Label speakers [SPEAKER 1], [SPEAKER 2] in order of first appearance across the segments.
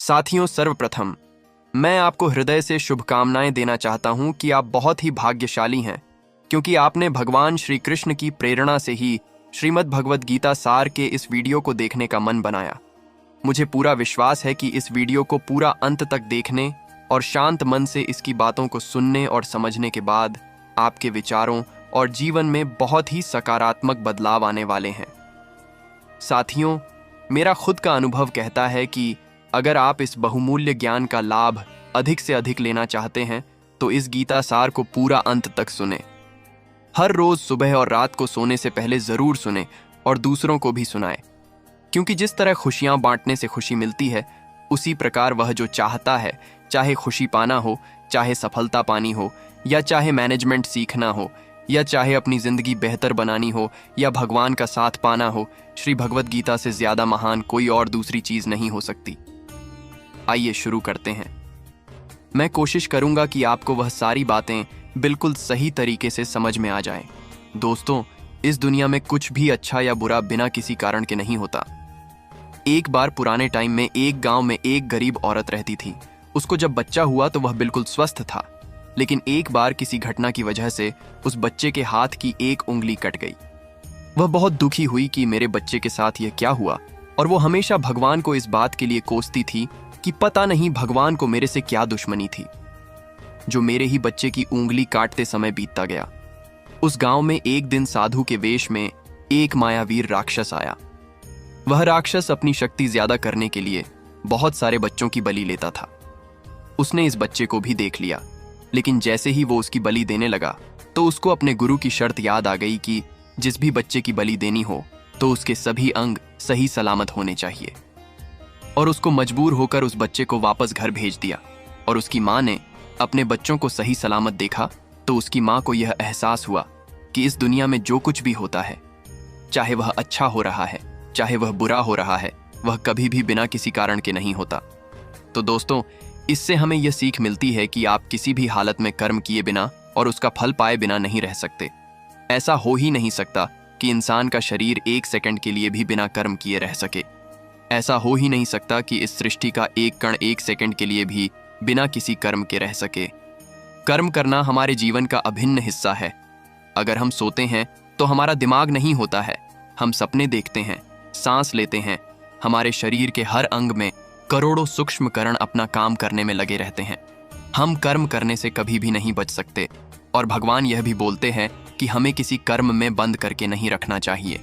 [SPEAKER 1] साथियों, सर्वप्रथम मैं आपको हृदय से शुभकामनाएं देना चाहता हूं कि आप बहुत ही भाग्यशाली हैं, क्योंकि आपने भगवान श्री कृष्ण की प्रेरणा से ही श्रीमद् भगवद गीता सार के इस वीडियो को देखने का मन बनाया। मुझे पूरा विश्वास है कि इस वीडियो को पूरा अंत तक देखने और शांत मन से इसकी बातों को सुनने और समझने के बाद आपके विचारों और जीवन में बहुत ही सकारात्मक बदलाव आने वाले हैं। साथियों, मेरा खुद का अनुभव कहता है कि अगर आप इस बहुमूल्य ज्ञान का लाभ अधिक से अधिक लेना चाहते हैं तो इस गीता सार को पूरा अंत तक सुने। हर रोज सुबह और रात को सोने से पहले जरूर सुने और दूसरों को भी सुनाएं, क्योंकि जिस तरह खुशियां बांटने से खुशी मिलती है, उसी प्रकार वह जो चाहता है, चाहे खुशी पाना हो, चाहे सफलता पानी हो, या चाहे मैनेजमेंट सीखना हो, या चाहे अपनी जिंदगी बेहतर बनानी हो, या भगवान का साथ पाना हो, श्री भगवद गीता से ज्यादा महान कोई और दूसरी चीज नहीं हो सकती। आइए शुरू करते हैं। मैं कोशिश करूंगा कि आपको वह सारी बातें बिल्कुल सही तरीके से समझ में आ जाएं। दोस्तों, इस दुनिया में कुछ भी अच्छा या बुरा बिना किसी कारण के नहीं होता। एक बार पुराने टाइम में एक गांव में एक गरीब औरत रहती थी। उसको जब बच्चा हुआ तो वह बिल्कुल स्वस्थ था, लेकिन एक बार किसी घटना की वजह से उस बच्चे के हाथ की एक उंगली कट गई। वह बहुत दुखी हुई कि मेरे बच्चे के साथ यह क्या हुआ, और वो हमेशा भगवान को इस बात के लिए कोसती थी कि पता नहीं भगवान को मेरे से क्या दुश्मनी थी जो मेरे ही बच्चे की उंगली काटते समय बीतता गया। उस गांव में एक दिन साधु के वेश में एक मायावीर राक्षस आया। वह राक्षस अपनी शक्ति ज्यादा करने के लिए बहुत सारे बच्चों की बलि लेता था। उसने इस बच्चे को भी देख लिया, लेकिन जैसे ही वो उसकी बलि देने लगा तो उसको अपने गुरु की शर्त याद आ गई कि जिस भी बच्चे की बलि देनी हो तो उसके सभी अंग सही सलामत होने चाहिए। और उसको मजबूर होकर उस बच्चे को वापस घर भेज दिया। और उसकी माँ ने अपने बच्चों को सही सलामत देखा तो उसकी माँ को यह एहसास हुआ कि इस दुनिया में जो कुछ भी होता है, चाहे वह अच्छा हो रहा है, चाहे वह बुरा हो रहा है, वह कभी भी बिना किसी कारण के नहीं होता। तो दोस्तों, इससे हमें यह सीख मिलती है कि आप किसी भी हालत में कर्म किए बिना और उसका फल पाए बिना नहीं रह सकते। ऐसा हो ही नहीं सकता कि इंसान का शरीर एक सेकंड के लिए भी बिना कर्म किए रह सके। ऐसा हो ही नहीं सकता कि इस सृष्टि का एक कण एक सेकंड के लिए भी बिना किसी कर्म के रह सके। कर्म करना हमारे जीवन का अभिन्न हिस्सा है। अगर हम सोते हैं तो हमारा दिमाग नहीं होता है, हम सपने देखते हैं, सांस लेते हैं। हमारे शरीर के हर अंग में करोड़ों सूक्ष्म कण अपना काम करने में लगे रहते हैं। हम कर्म करने से कभी भी नहीं बच सकते, और भगवान यह भी बोलते हैं कि हमें किसी कर्म में बंद करके नहीं रखना चाहिए।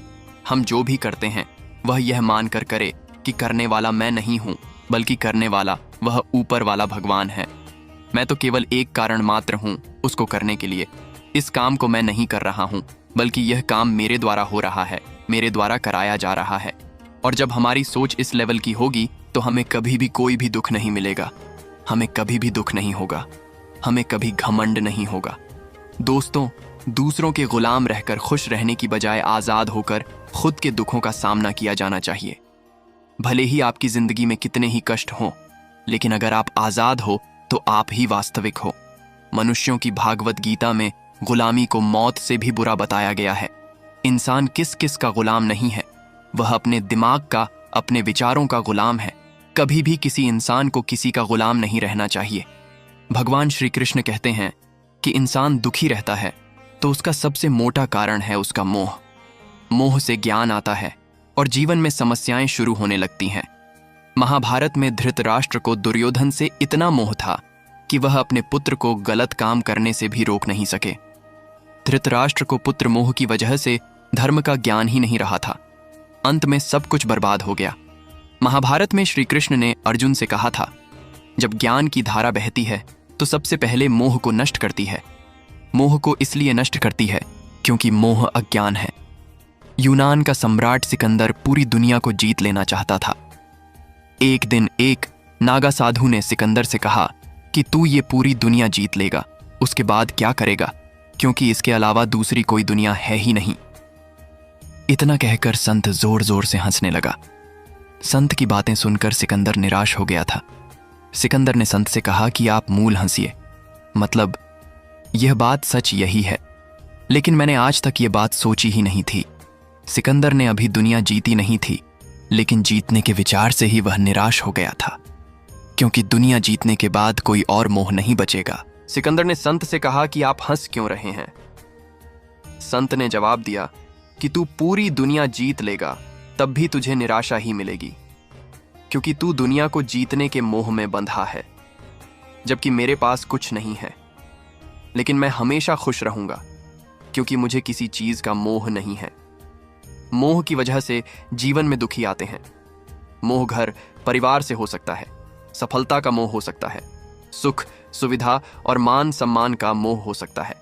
[SPEAKER 1] हम जो भी करते हैं वह यह मानकर करे कि करने वाला मैं नहीं हूं, बल्कि करने वाला वह ऊपर वाला भगवान है। मैं तो केवल एक कारण मात्र हूं उसको करने के लिए। इस काम को मैं नहीं कर रहा हूं, बल्कि यह काम मेरे द्वारा हो रहा है, मेरे द्वारा कराया जा रहा है। और जब हमारी सोच इस लेवल की होगी तो हमें कभी भी कोई भी दुख नहीं मिलेगा, हमें कभी भी दुख नहीं होगा, हमें कभी घमंड नहीं होगा। दोस्तों, दूसरों के गुलाम रहकर खुश रहने की बजाय आजाद होकर खुद के दुखों का सामना किया जाना चाहिए। भले ही आपकी जिंदगी में कितने ही कष्ट हों, लेकिन अगर आप आजाद हो तो आप ही वास्तविक हो। मनुष्यों की भागवत गीता में गुलामी को मौत से भी बुरा बताया गया है। इंसान किस किस का गुलाम नहीं है, वह अपने दिमाग का, अपने विचारों का गुलाम है। कभी भी किसी इंसान को किसी का गुलाम नहीं रहना चाहिए। भगवान श्री कृष्ण कहते हैं कि इंसान दुखी रहता है तो उसका सबसे मोटा कारण है उसका मोह। मोह से ज्ञान आता है और जीवन में समस्याएं शुरू होने लगती हैं। महाभारत में धृतराष्ट्र को दुर्योधन से इतना मोह था कि वह अपने पुत्र को गलत काम करने से भी रोक नहीं सके। धृतराष्ट्र को पुत्र मोह की वजह से धर्म का ज्ञान ही नहीं रहा था। अंत में सब कुछ बर्बाद हो गया। महाभारत में श्री कृष्ण ने अर्जुन से कहा था, जब ज्ञान की धारा बहती है तो सबसे पहले मोह को नष्ट करती है। मोह को इसलिए नष्ट करती है क्योंकि मोह अज्ञान है। यूनान का सम्राट सिकंदर पूरी दुनिया को जीत लेना चाहता था। एक दिन एक नागा साधु ने सिकंदर से कहा कि तू ये पूरी दुनिया जीत लेगा, उसके बाद क्या करेगा, क्योंकि इसके अलावा दूसरी कोई दुनिया है ही नहीं। इतना कहकर संत जोर जोर से हंसने लगा। संत की बातें सुनकर सिकंदर निराश हो गया था। सिकंदर ने संत से कहा कि आप मूल हंसिए, मतलब यह बात सच यही है, लेकिन मैंने आज तक यह बात सोची ही नहीं थी। सिकंदर ने अभी दुनिया जीती नहीं थी, लेकिन जीतने के विचार से ही वह निराश हो गया था। क्योंकि दुनिया जीतने के बाद कोई और मोह नहीं बचेगा। सिकंदर ने संत से कहा कि आप हंस क्यों रहे हैं? संत ने जवाब दिया कि तू पूरी दुनिया जीत लेगा तब भी तुझे निराशा ही मिलेगी, क्योंकि तू दुनिया को जीतने के मोह में बंधा है, जबकि मेरे पास कुछ नहीं है। लेकिन मैं हमेशा खुश रहूंगा, क्योंकि मुझे किसी चीज का मोह नहीं है। मोह की वजह से जीवन में दुखी आते हैं। मोह घर परिवार से हो सकता है, सफलता का मोह हो सकता है, सुख सुविधा और मान सम्मान का मोह हो सकता है।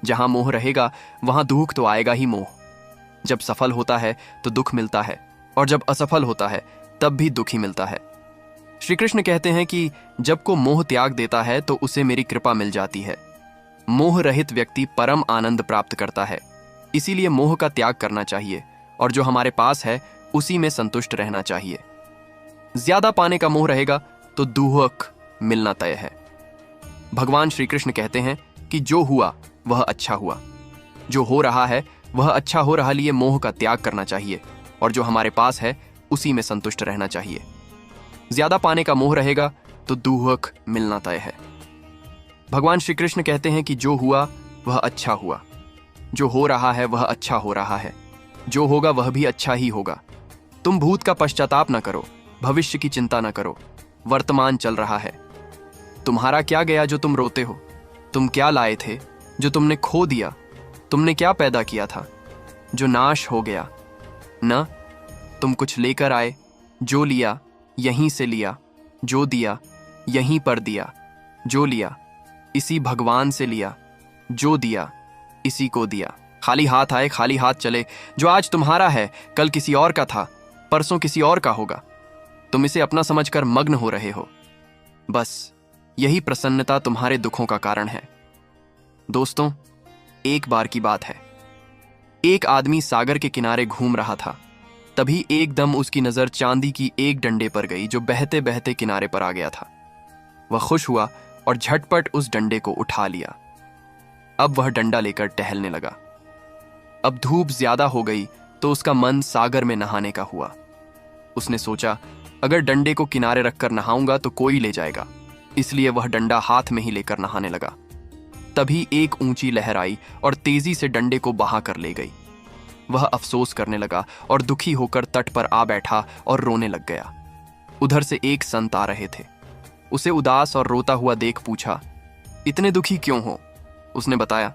[SPEAKER 1] जहां मोह रहेगा वहां दुख तो आएगा ही। मोह जब सफल होता है तो दुख मिलता है, और जब असफल होता है तब भी दुख ही मिलता है। श्री कृष्ण कहते हैं कि जब को मोह त्याग देता है तो उसे मेरी कृपा मिल जाती है। मोह रहित व्यक्ति परम आनंद प्राप्त करता है। इसीलिए मोह का त्याग करना चाहिए और जो हमारे पास है उसी में संतुष्ट रहना चाहिए। ज्यादा पाने का मोह रहेगा तो दुख मिलना तय है। भगवान श्री कृष्ण कहते हैं कि जो हुआ वह अच्छा हुआ, जो हो रहा है वह अच्छा हो रहा, लिए मोह का त्याग करना चाहिए और जो हमारे पास है उसी में संतुष्ट रहना चाहिए। ज्यादा पाने का मोह रहेगा तो दुख मिलना तय है। भगवान श्री कृष्ण कहते हैं कि जो हुआ वह अच्छा हुआ, जो हो रहा है वह अच्छा हो रहा है, जो होगा वह भी अच्छा ही होगा। तुम भूत का पश्चाताप न करो, भविष्य की चिंता न करो, वर्तमान चल रहा है। तुम्हारा क्या गया जो तुम रोते हो? तुम क्या लाए थे जो तुमने खो दिया? तुमने क्या पैदा किया था जो नाश हो गया? न तुम कुछ लेकर आए, जो लिया यहीं से लिया, जो दिया यहीं पर दिया, जो लिया इसी भगवान से लिया, जो दिया इसी को दिया। खाली हाथ आए खाली हाथ चले। जो आज तुम्हारा है कल किसी और का था, परसों किसी और का होगा। तुम इसे अपना समझकर मग्न हो रहे हो। बस यही प्रसन्नता तुम्हारे दुखों का कारण है। दोस्तों, एक बार की बात है, एक आदमी सागर के किनारे घूम रहा था। तभी एकदम उसकी नजर चांदी की एक डंडे पर गई जो बहते बहते किनारे पर आ गया था। वह खुश हुआ और झटपट उस डंडे को उठा लिया। अब वह डंडा लेकर टहलने लगा। अब धूप ज्यादा हो गई तो उसका मन सागर में नहाने का हुआ। उसने सोचा, अगर डंडे को किनारे रखकर नहाऊंगा तो कोई ले जाएगा, इसलिए वह डंडा हाथ में ही लेकर नहाने लगा। तभी एक ऊंची लहर आई और तेजी से डंडे को बहा कर ले गई। वह अफसोस करने लगा और दुखी होकर तट पर आ बैठा और रोने लग गया। उधर से एक संत आ रहे थे। उसे उदास और रोता हुआ देख पूछा, इतने दुखी क्यों हो? उसने बताया,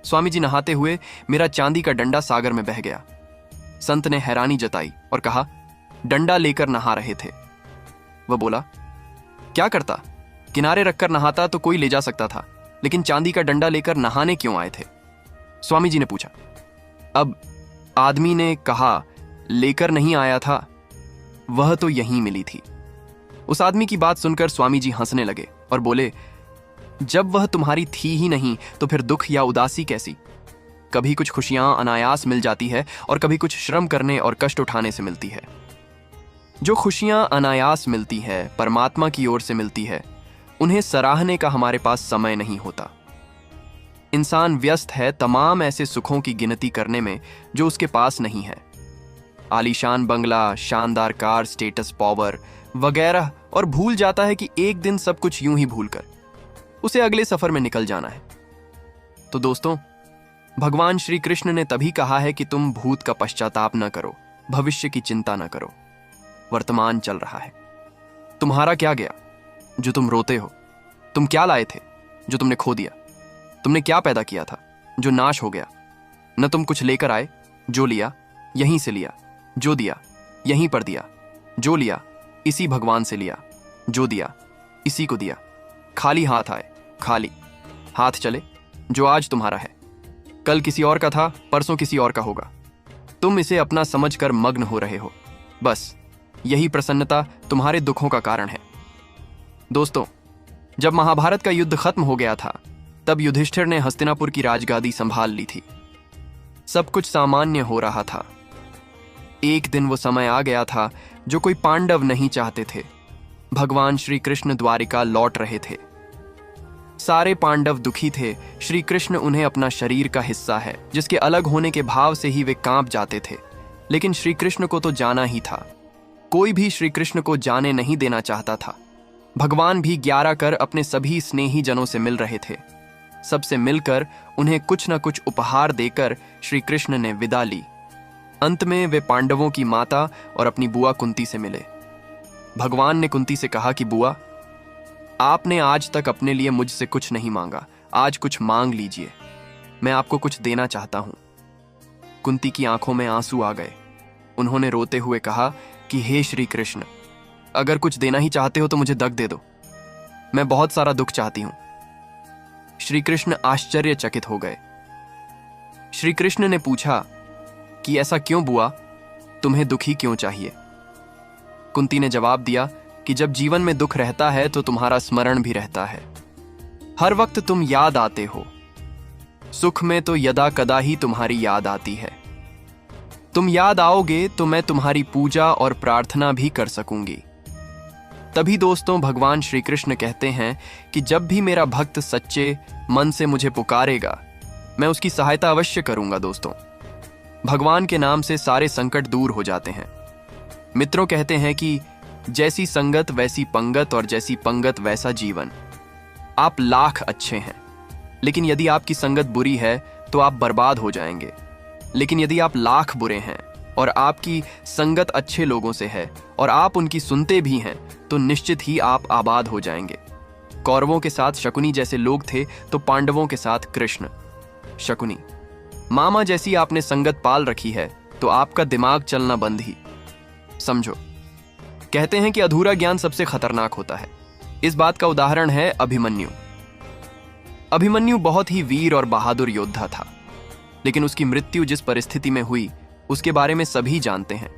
[SPEAKER 1] स्वामी जी, नहाते हुए मेरा चांदी का डंडा सागर में बह गया। संत ने हैरानी जताई और कहा, डंडा लेकर नहा रहे थे? वह बोला, क्या करता? किनारे रखकर नहाता तो कोई ले जा सकता था, लेकिन चांदी का डंडा लेकर नहाने क्यों आए थे? स्वामी जी ने पूछा। अब आदमी ने कहा, लेकर नहीं आया था, वह तो यहीं मिली थी। उस आदमी की बात सुनकर स्वामी जी हंसने लगे और बोले, जब वह तुम्हारी थी ही नहीं तो फिर दुख या उदासी कैसी? कभी कुछ खुशियां अनायास मिल जाती है और कभी कुछ श्रम करने और कष्ट उठाने से मिलती है। जो खुशियां अनायास मिलती है, परमात्मा की ओर से मिलती है, उन्हें सराहने का हमारे पास समय नहीं होता। इंसान व्यस्त है तमाम ऐसे सुखों की गिनती करने में जो उसके पास नहीं है। आलीशान बंगला, शानदार कार, स्टेटस, पावर वगैरह, और भूल जाता है कि एक दिन सब कुछ यूं ही भूलकर उसे अगले सफर में निकल जाना है। तो दोस्तों, भगवान श्री कृष्ण ने तभी कहा है कि तुम भूत का पश्चाताप न करो, भविष्य की चिंता न करो, वर्तमान चल रहा है। तुम्हारा क्या गया जो तुम रोते हो? तुम क्या लाए थे जो तुमने खो दिया? तुमने क्या पैदा किया था जो नाश हो गया? न तुम कुछ लेकर आए, जो लिया यहीं से लिया, जो दिया यहीं पर दिया, जो लिया इसी भगवान से लिया, जो दिया इसी को दिया। खाली हाथ आए खाली हाथ चले। जो आज तुम्हारा है कल किसी और का था, परसों किसी और का होगा। तुम इसे अपना समझकर मग्न हो रहे हो। बस यही प्रसन्नता तुम्हारे दुखों का कारण है। दोस्तों, जब महाभारत का युद्ध खत्म हो गया था तब युधिष्ठिर ने हस्तिनापुर की राजगादी संभाल ली थी। सब कुछ सामान्य हो रहा था। एक दिन वो समय आ गया था जो कोई पांडव नहीं चाहते थे। भगवान श्री कृष्ण द्वारिका लौट रहे थे। सारे पांडव दुखी थे। श्री कृष्ण उन्हें अपना शरीर का हिस्सा है जिसके अलग होने के भाव से ही वे कांप जाते थे, लेकिन श्री कृष्ण को तो जाना ही था। कोई भी श्री कृष्ण को जाने नहीं देना चाहता था। भगवान भी 11 कर अपने सभी स्नेही जनों से मिल रहे थे। सबसे मिलकर उन्हें कुछ न कुछ उपहार देकर श्री कृष्ण ने विदा ली। अंत में वे पांडवों की माता और अपनी बुआ कुंती से मिले। भगवान ने कुंती से कहा कि बुआ, आपने आज तक अपने लिए मुझसे कुछ नहीं मांगा, आज कुछ मांग लीजिए, मैं आपको कुछ देना चाहता हूं। कुंती की आंखों में आंसू आ गए। उन्होंने रोते हुए कहा कि हे श्री कृष्ण, अगर कुछ देना ही चाहते हो तो मुझे दग दे दो, मैं बहुत सारा दुख चाहती हूं। श्री कृष्ण आश्चर्यचकित हो गए। श्री कृष्ण ने पूछा कि ऐसा क्यों बुआ, तुम्हें दुखी क्यों चाहिए? कुंती ने जवाब दिया कि जब जीवन में दुख रहता है तो तुम्हारा स्मरण भी रहता है, हर वक्त तुम याद आते हो। सुख में तो यदा कदा ही तुम्हारी याद आती है। तुम याद आओगे तो मैं तुम्हारी पूजा और प्रार्थना भी कर सकूंगी। तभी दोस्तों भगवान श्री कृष्ण कहते हैं कि जब भी मेरा भक्त सच्चे मन से मुझे पुकारेगा, मैं उसकी सहायता अवश्य करूंगा। दोस्तों, भगवान के नाम से सारे संकट दूर हो जाते हैं। मित्रों कहते हैं कि जैसी संगत वैसी पंगत और जैसी पंगत वैसा जीवन। आप लाख अच्छे हैं, लेकिन यदि आपकी संगत बुरी है तो आप बर्बाद हो जाएंगे। लेकिन यदि आप लाख बुरे हैं और आपकी संगत अच्छे लोगों से है और आप उनकी सुनते भी हैं, तो निश्चित ही आप आबाद हो जाएंगे। कौरवों के साथ शकुनी जैसे लोग थे तो पांडवों के साथ कृष्ण। शकुनी, मामा जैसी आपने संगत पाल रखी है तो आपका दिमाग चलना बंद ही समझो। कहते हैं कि अधूरा ज्ञान सबसे खतरनाक होता है। इस बात का उदाहरण है अभिमन्यु। अभिमन्यु बहुत ही वीर और बहादुर योद्धा था, लेकिन उसकी मृत्यु जिस परिस्थिति में हुई उसके बारे में सभी जानते हैं।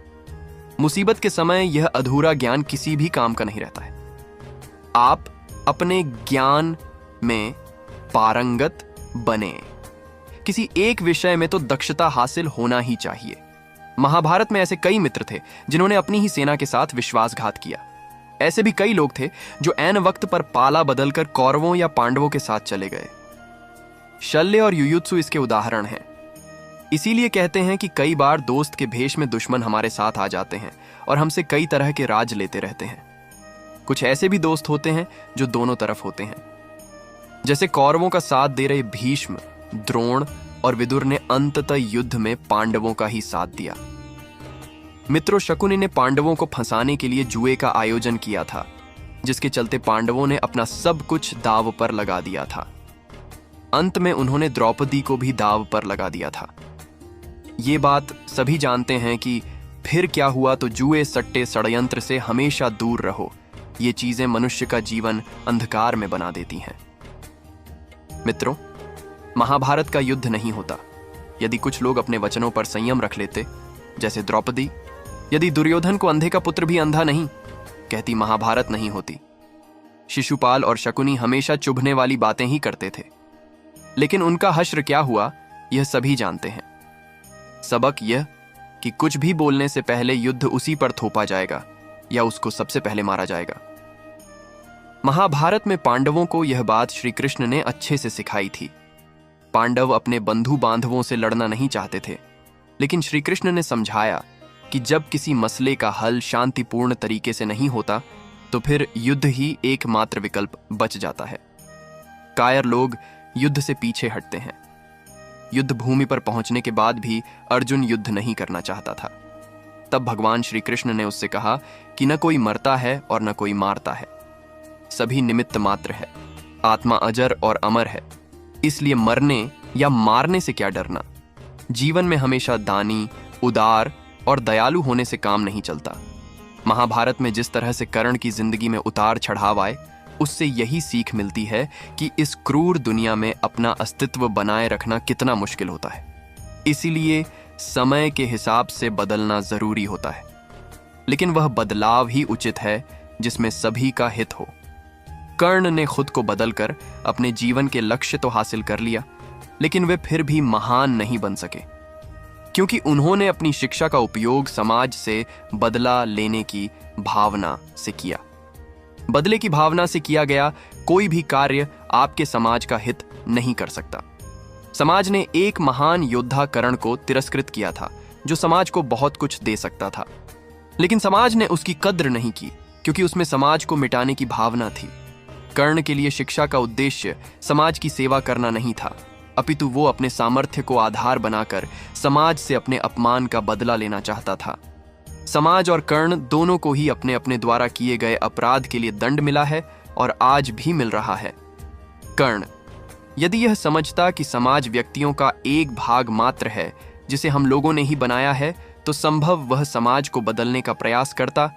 [SPEAKER 1] मुसीबत के समय यह अधूरा ज्ञान किसी भी काम का नहीं रहता है। आप अपने ज्ञान में पारंगत बने। किसी एक विषय में तो दक्षता हासिल होना ही चाहिए। महाभारत में ऐसे कई मित्र थे जिन्होंने अपनी ही सेना के साथ विश्वासघात किया। ऐसे भी कई लोग थे जो ऐन वक्त पर पाला बदलकर कौरवों या पांडवों के साथ चले गए। शल्य और युयुत्सु इसके उदाहरण हैं। इसीलिए कहते हैं कि कई बार दोस्त के भेष में दुश्मन हमारे साथ आ जाते हैं और हमसे कई तरह के राज लेते रहते हैं। कुछ ऐसे भी दोस्त होते हैं जो दोनों तरफ होते हैं। जैसे कौरवों का साथ दे रहे भीष्म, द्रोण और विदुर ने अंततः युद्ध में पांडवों का ही साथ दिया। मित्रों, शकुनी ने पांडवों को फंसाने के लिए जुए का आयोजन किया था, जिसके चलते पांडवों ने अपना सब कुछ दांव पर लगा दिया था। अंत में उन्होंने द्रौपदी को भी दांव पर लगा दिया था। ये बात सभी जानते हैं कि फिर क्या हुआ तो जुए, सट्टे, षड्यंत्र से हमेशा दूर रहो। ये चीजें मनुष्य का जीवन अंधकार में बना देती हैं। मित्रों, महाभारत का युद्ध नहीं होता यदि कुछ लोग अपने वचनों पर संयम रख लेते। जैसे द्रौपदी, यदि दुर्योधन को अंधे का पुत्र भी अंधा नहीं कहती, महाभारत नहीं होती। शिशुपाल और शकुनी हमेशा चुभने वाली बातें ही करते थे, लेकिन उनका हश्र क्या हुआ यह सभी जानते हैं। सबक यह कि कुछ भी बोलने से पहले युद्ध उसी पर थोपा जाएगा या उसको सबसे पहले मारा जाएगा। महाभारत में पांडवों को यह बात श्री कृष्ण ने अच्छे से सिखाई थी। पांडव अपने बंधु बांधवों से लड़ना नहीं चाहते थे, लेकिन श्री कृष्ण ने समझाया कि जब किसी मसले का हल शांतिपूर्ण तरीके से नहीं होता तो फिर युद्ध ही एकमात्र विकल्प बच जाता है। कायर लोग युद्ध से पीछे हटते हैं। युद्ध भूमि पर पहुंचने के बाद भी अर्जुन युद्ध नहीं करना चाहता था। तब भगवान श्री कृष्ण ने उससे कहा कि न कोई मरता है और न कोई मारता है, सभी निमित्त मात्र है। आत्मा अजर और अमर है, इसलिए मरने या मारने से क्या डरना। जीवन में हमेशा दानी, उदार और दयालु होने से काम नहीं चलता। महाभारत में जिस तरह से कर्ण की जिंदगी में उतार चढ़ाव आए, उससे यही सीख मिलती है कि इस क्रूर दुनिया में अपना अस्तित्व बनाए रखना कितना मुश्किल होता है। इसीलिए समय के हिसाब से बदलना जरूरी होता है, लेकिन वह बदलाव ही उचित है जिसमें सभी का हित हो। कर्ण ने खुद को बदलकर अपने जीवन के लक्ष्य तो हासिल कर लिया, लेकिन वे फिर भी महान नहीं बन सके, क्योंकि उन्होंने अपनी शिक्षा का उपयोग समाज से बदला लेने की भावना से किया। बदले की भावना से किया गया कोई भी कार्य आपके समाज का हित नहीं कर सकता। समाज ने एक महान योद्धा कर्ण को तिरस्कृत किया था, जो समाज को बहुत कुछ दे सकता था। लेकिन समाज ने उसकी कद्र नहीं की, क्योंकि उसमें समाज को मिटाने की भावना थी। कर्ण के लिए शिक्षा का उद्देश्य समाज की सेवा करना नहीं था, अपितु वो अपने सामर्थ्य को आधार बनाकर समाज से अपने अपमान का बदला लेना चाहता था। समाज और कर्ण दोनों को ही अपने अपने द्वारा किए गए अपराध के लिए दंड मिला है और आज भी मिल रहा है। कर्ण यदि यह समझता कि समाज व्यक्तियों का एक भाग मात्र है जिसे हम लोगों ने ही बनाया है, तो संभव वह समाज को बदलने का प्रयास करता,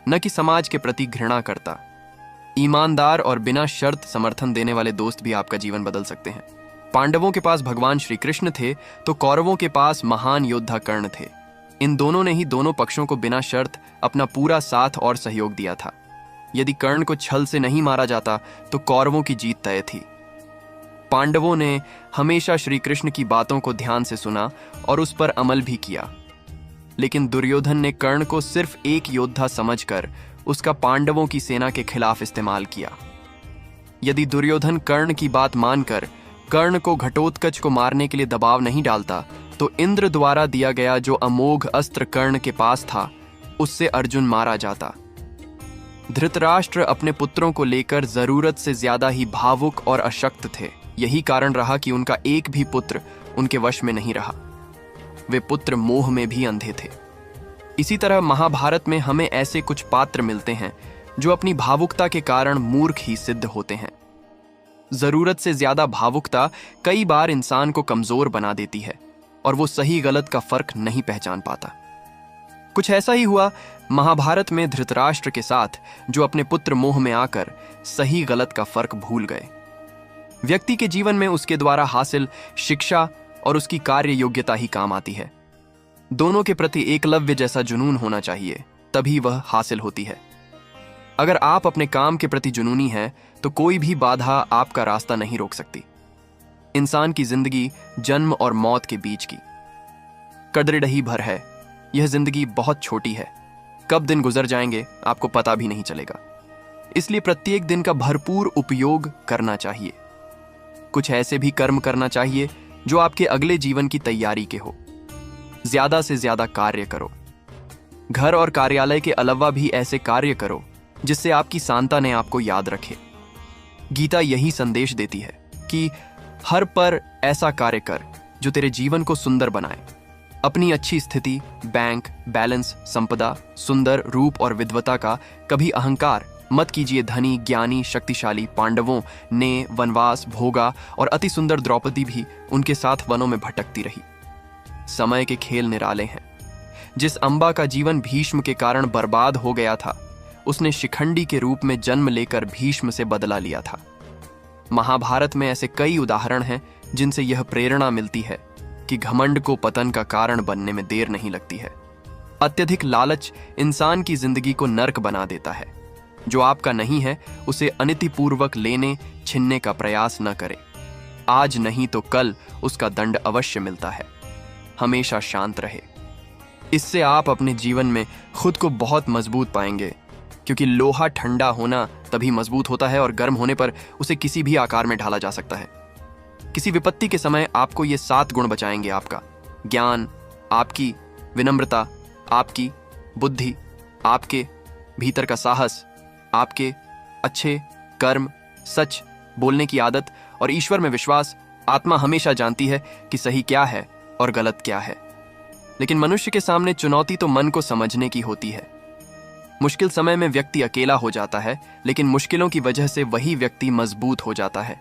[SPEAKER 1] न कि समाज के प्रति घृणा करता। ईमानदार और बिना शर्त समर्थन देने वाले दोस्त भी आपका जीवन बदल सकते हैं। पांडवों के पास भगवान श्री कृष्ण थे, तो कौरवों के पास महान योद्धा कर्ण थे। इन दोनों ने ही दोनों पक्षों को बिना शर्त अपना पूरा साथ और सहयोग दिया था। यदि कर्ण को छल से नहीं मारा जाता तो कौरवों की जीत तय थी। पांडवों ने हमेशा श्री कृष्ण की बातों को ध्यान से सुना और उस पर अमल भी किया, लेकिन दुर्योधन ने कर्ण को सिर्फ एक योद्धा समझकर उसका पांडवों की सेना के खिलाफ इस्तेमाल किया। यदि दुर्योधन कर्ण की बात मानकर कर्ण को घटोत्कच को मारने के लिए दबाव नहीं डालता, तो इंद्र द्वारा दिया गया जो अमोघ अस्त्र कर्ण के पास था, उससे अर्जुन मारा जाता। धृतराष्ट्र अपने पुत्रों को लेकर जरूरत से ज्यादा ही भावुक और अशक्त थे। यही कारण रहा कि उनका एक भी पुत्र उनके वश में नहीं रहा। वे पुत्र मोह में भी अंधे थे। इसी तरह महाभारत में हमें ऐसे कुछ पात्र मिलते हैं जो अपनी भावुकता के कारण मूर्ख ही सिद्ध होते हैं। जरूरत से ज्यादा भावुकता कई बार इंसान को कमजोर बना देती है और वो सही गलत का फर्क नहीं पहचान पाता। कुछ ऐसा ही हुआ महाभारत में धृतराष्ट्र के साथ, जो अपने पुत्र मोह में आकर सही गलत का फर्क भूल गए। व्यक्ति के जीवन में उसके द्वारा हासिल शिक्षा और उसकी कार्य योग्यता ही काम आती है। दोनों के प्रति एकलव्य जैसा जुनून होना चाहिए, तभी वह हासिल होती है। अगर आप अपने काम के प्रति जुनूनी हैं, तो कोई भी बाधा आपका रास्ता नहीं रोक सकती। इंसान की जिंदगी जन्म और मौत के बीच की कड़िड़ही भर है। यह जिंदगी बहुत छोटी है, कब दिन गुजर जाएंगे आपको पता भी नहीं चलेगा। इसलिए प्रत्येक दिन का भरपूर उपयोग करना चाहिए। कुछ ऐसे भी कर्म करना चाहिए जो आपके अगले जीवन की तैयारी के हो। ज्यादा से ज्यादा कार्य करो। घर और कार्यालय के अलावा भी ऐसे कार्य करो जिससे आपकी सांता ने आपको याद रखे। गीता यही संदेश देती है कि हर पर ऐसा कार्य कर जो तेरे जीवन को सुंदर बनाए। अपनी अच्छी स्थिति, बैंक बैलेंस, संपदा, सुंदर रूप और विद्वता का कभी अहंकार मत कीजिए। धनी, ज्ञानी, शक्तिशाली पांडवों ने वनवास भोगा और अति सुंदर द्रौपदी भी उनके साथ वनों में भटकती रही। समय के खेल निराले हैं। जिस अंबा का जीवन भीष्म के कारण बर्बाद हो गया था, उसने शिखंडी के रूप में जन्म लेकर भीष्म से बदला लिया था। महाभारत में ऐसे कई उदाहरण हैं जिनसे यह प्रेरणा मिलती है कि घमंड को पतन का कारण बनने में देर नहीं लगती है। अत्यधिक लालच इंसान की जिंदगी को नर्क बना देता है। जो आपका नहीं है उसे अनितिपूर्वक लेने छीनने का प्रयास न करें। आज नहीं तो कल उसका दंड अवश्य मिलता है। हमेशा शांत रहे। इससे आप अपने जीवन में खुद को बहुत मजबूत पाएंगे, क्योंकि लोहा ठंडा होना तभी मजबूत होता है और गर्म होने पर उसे किसी भी आकार में ढाला जा सकता है। किसी विपत्ति के समय आपको ये 7 गुण बचाएंगे। आपका ज्ञान, आपकी विनम्रता, आपकी बुद्धि, आपके भीतर का साहस, आपके अच्छे कर्म, सच बोलने की आदत और ईश्वर में विश्वास। आत्मा हमेशा जानती है कि सही क्या है और गलत क्या है, लेकिन मनुष्य के सामने चुनौती तो मन को समझने की होती है। मुश्किल समय में व्यक्ति अकेला हो जाता है, लेकिन मुश्किलों की वजह से वही व्यक्ति मजबूत हो जाता है।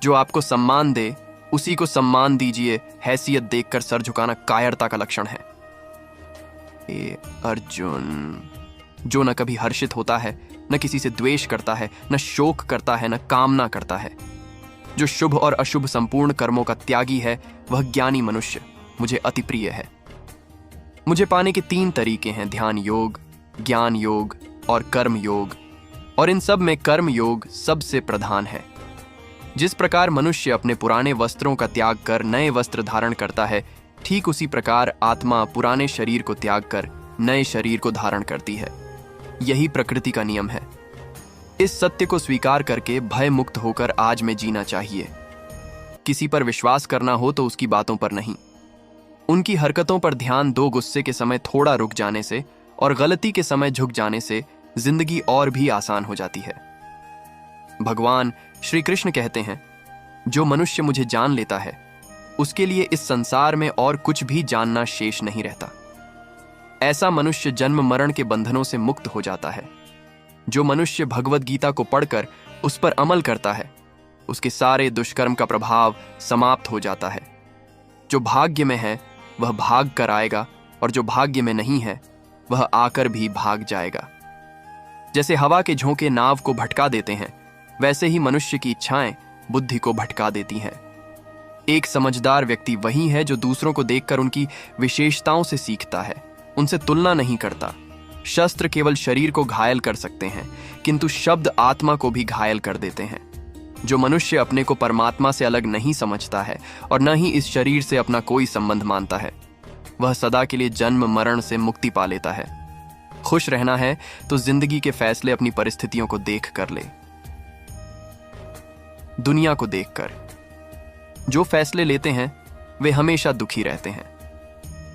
[SPEAKER 1] जो आपको सम्मान दे उसी को सम्मान दीजिए। हैसियत देखकर सर झुकाना कायरता का लक्षण है। अर्जुन, जो न कभी हर्षित होता है, न किसी से द्वेष करता है, न शोक करता है, न कामना करता है, जो शुभ और अशुभ संपूर्ण कर्मों का त्यागी है, वह ज्ञानी मनुष्य मुझे अति प्रिय है। मुझे पाने के 3 तरीके हैं, ध्यान योग, ज्ञान योग और कर्म योग, और इन सब में कर्म योग सबसे प्रधान है। जिस प्रकार मनुष्य अपने पुराने वस्त्रों का त्याग कर नए वस्त्र धारण करता है, ठीक उसी प्रकार आत्मा पुराने शरीर को त्याग कर नए शरीर को धारण करती है। यही प्रकृति का नियम है। इस सत्य को स्वीकार करके भय मुक्त होकर आज में जीना चाहिए। किसी पर विश्वास करना हो तो उसकी बातों पर नहीं, उनकी हरकतों पर ध्यान दो। गुस्से के समय थोड़ा रुक जाने से और गलती के समय झुक जाने से जिंदगी और भी आसान हो जाती है। भगवान श्री कृष्ण कहते हैं, जो मनुष्य मुझे जान लेता है उसके लिए इस संसार में और कुछ भी जानना शेष नहीं रहता। ऐसा मनुष्य जन्म मरण के बंधनों से मुक्त हो जाता है। जो मनुष्य भगवत गीता को पढ़कर उस पर अमल करता है उसके सारे दुष्कर्म का प्रभाव समाप्त हो जाता है। जो भाग्य में है वह भाग कर आएगा और जो भाग्य में नहीं है वह आकर भी भाग जाएगा। जैसे हवा के झोंके नाव को भटका देते हैं, वैसे ही मनुष्य की इच्छाएं बुद्धि को भटका देती हैं। एक समझदार व्यक्ति वही है जो दूसरों को देखकर उनकी विशेषताओं से सीखता है, उनसे तुलना नहीं करता। शस्त्र केवल शरीर को घायल कर सकते हैं, किंतु शब्द आत्मा को भी घायल कर देते हैं। जो मनुष्य अपने को परमात्मा से अलग नहीं समझता है और न ही इस शरीर से अपना कोई संबंध मानता है, वह सदा के लिए जन्म मरण से मुक्ति पा लेता है। खुश रहना है तो जिंदगी के फैसले अपनी परिस्थितियों को देख कर ले, दुनिया को देखकर। जो फैसले लेते हैं वे हमेशा दुखी रहते हैं।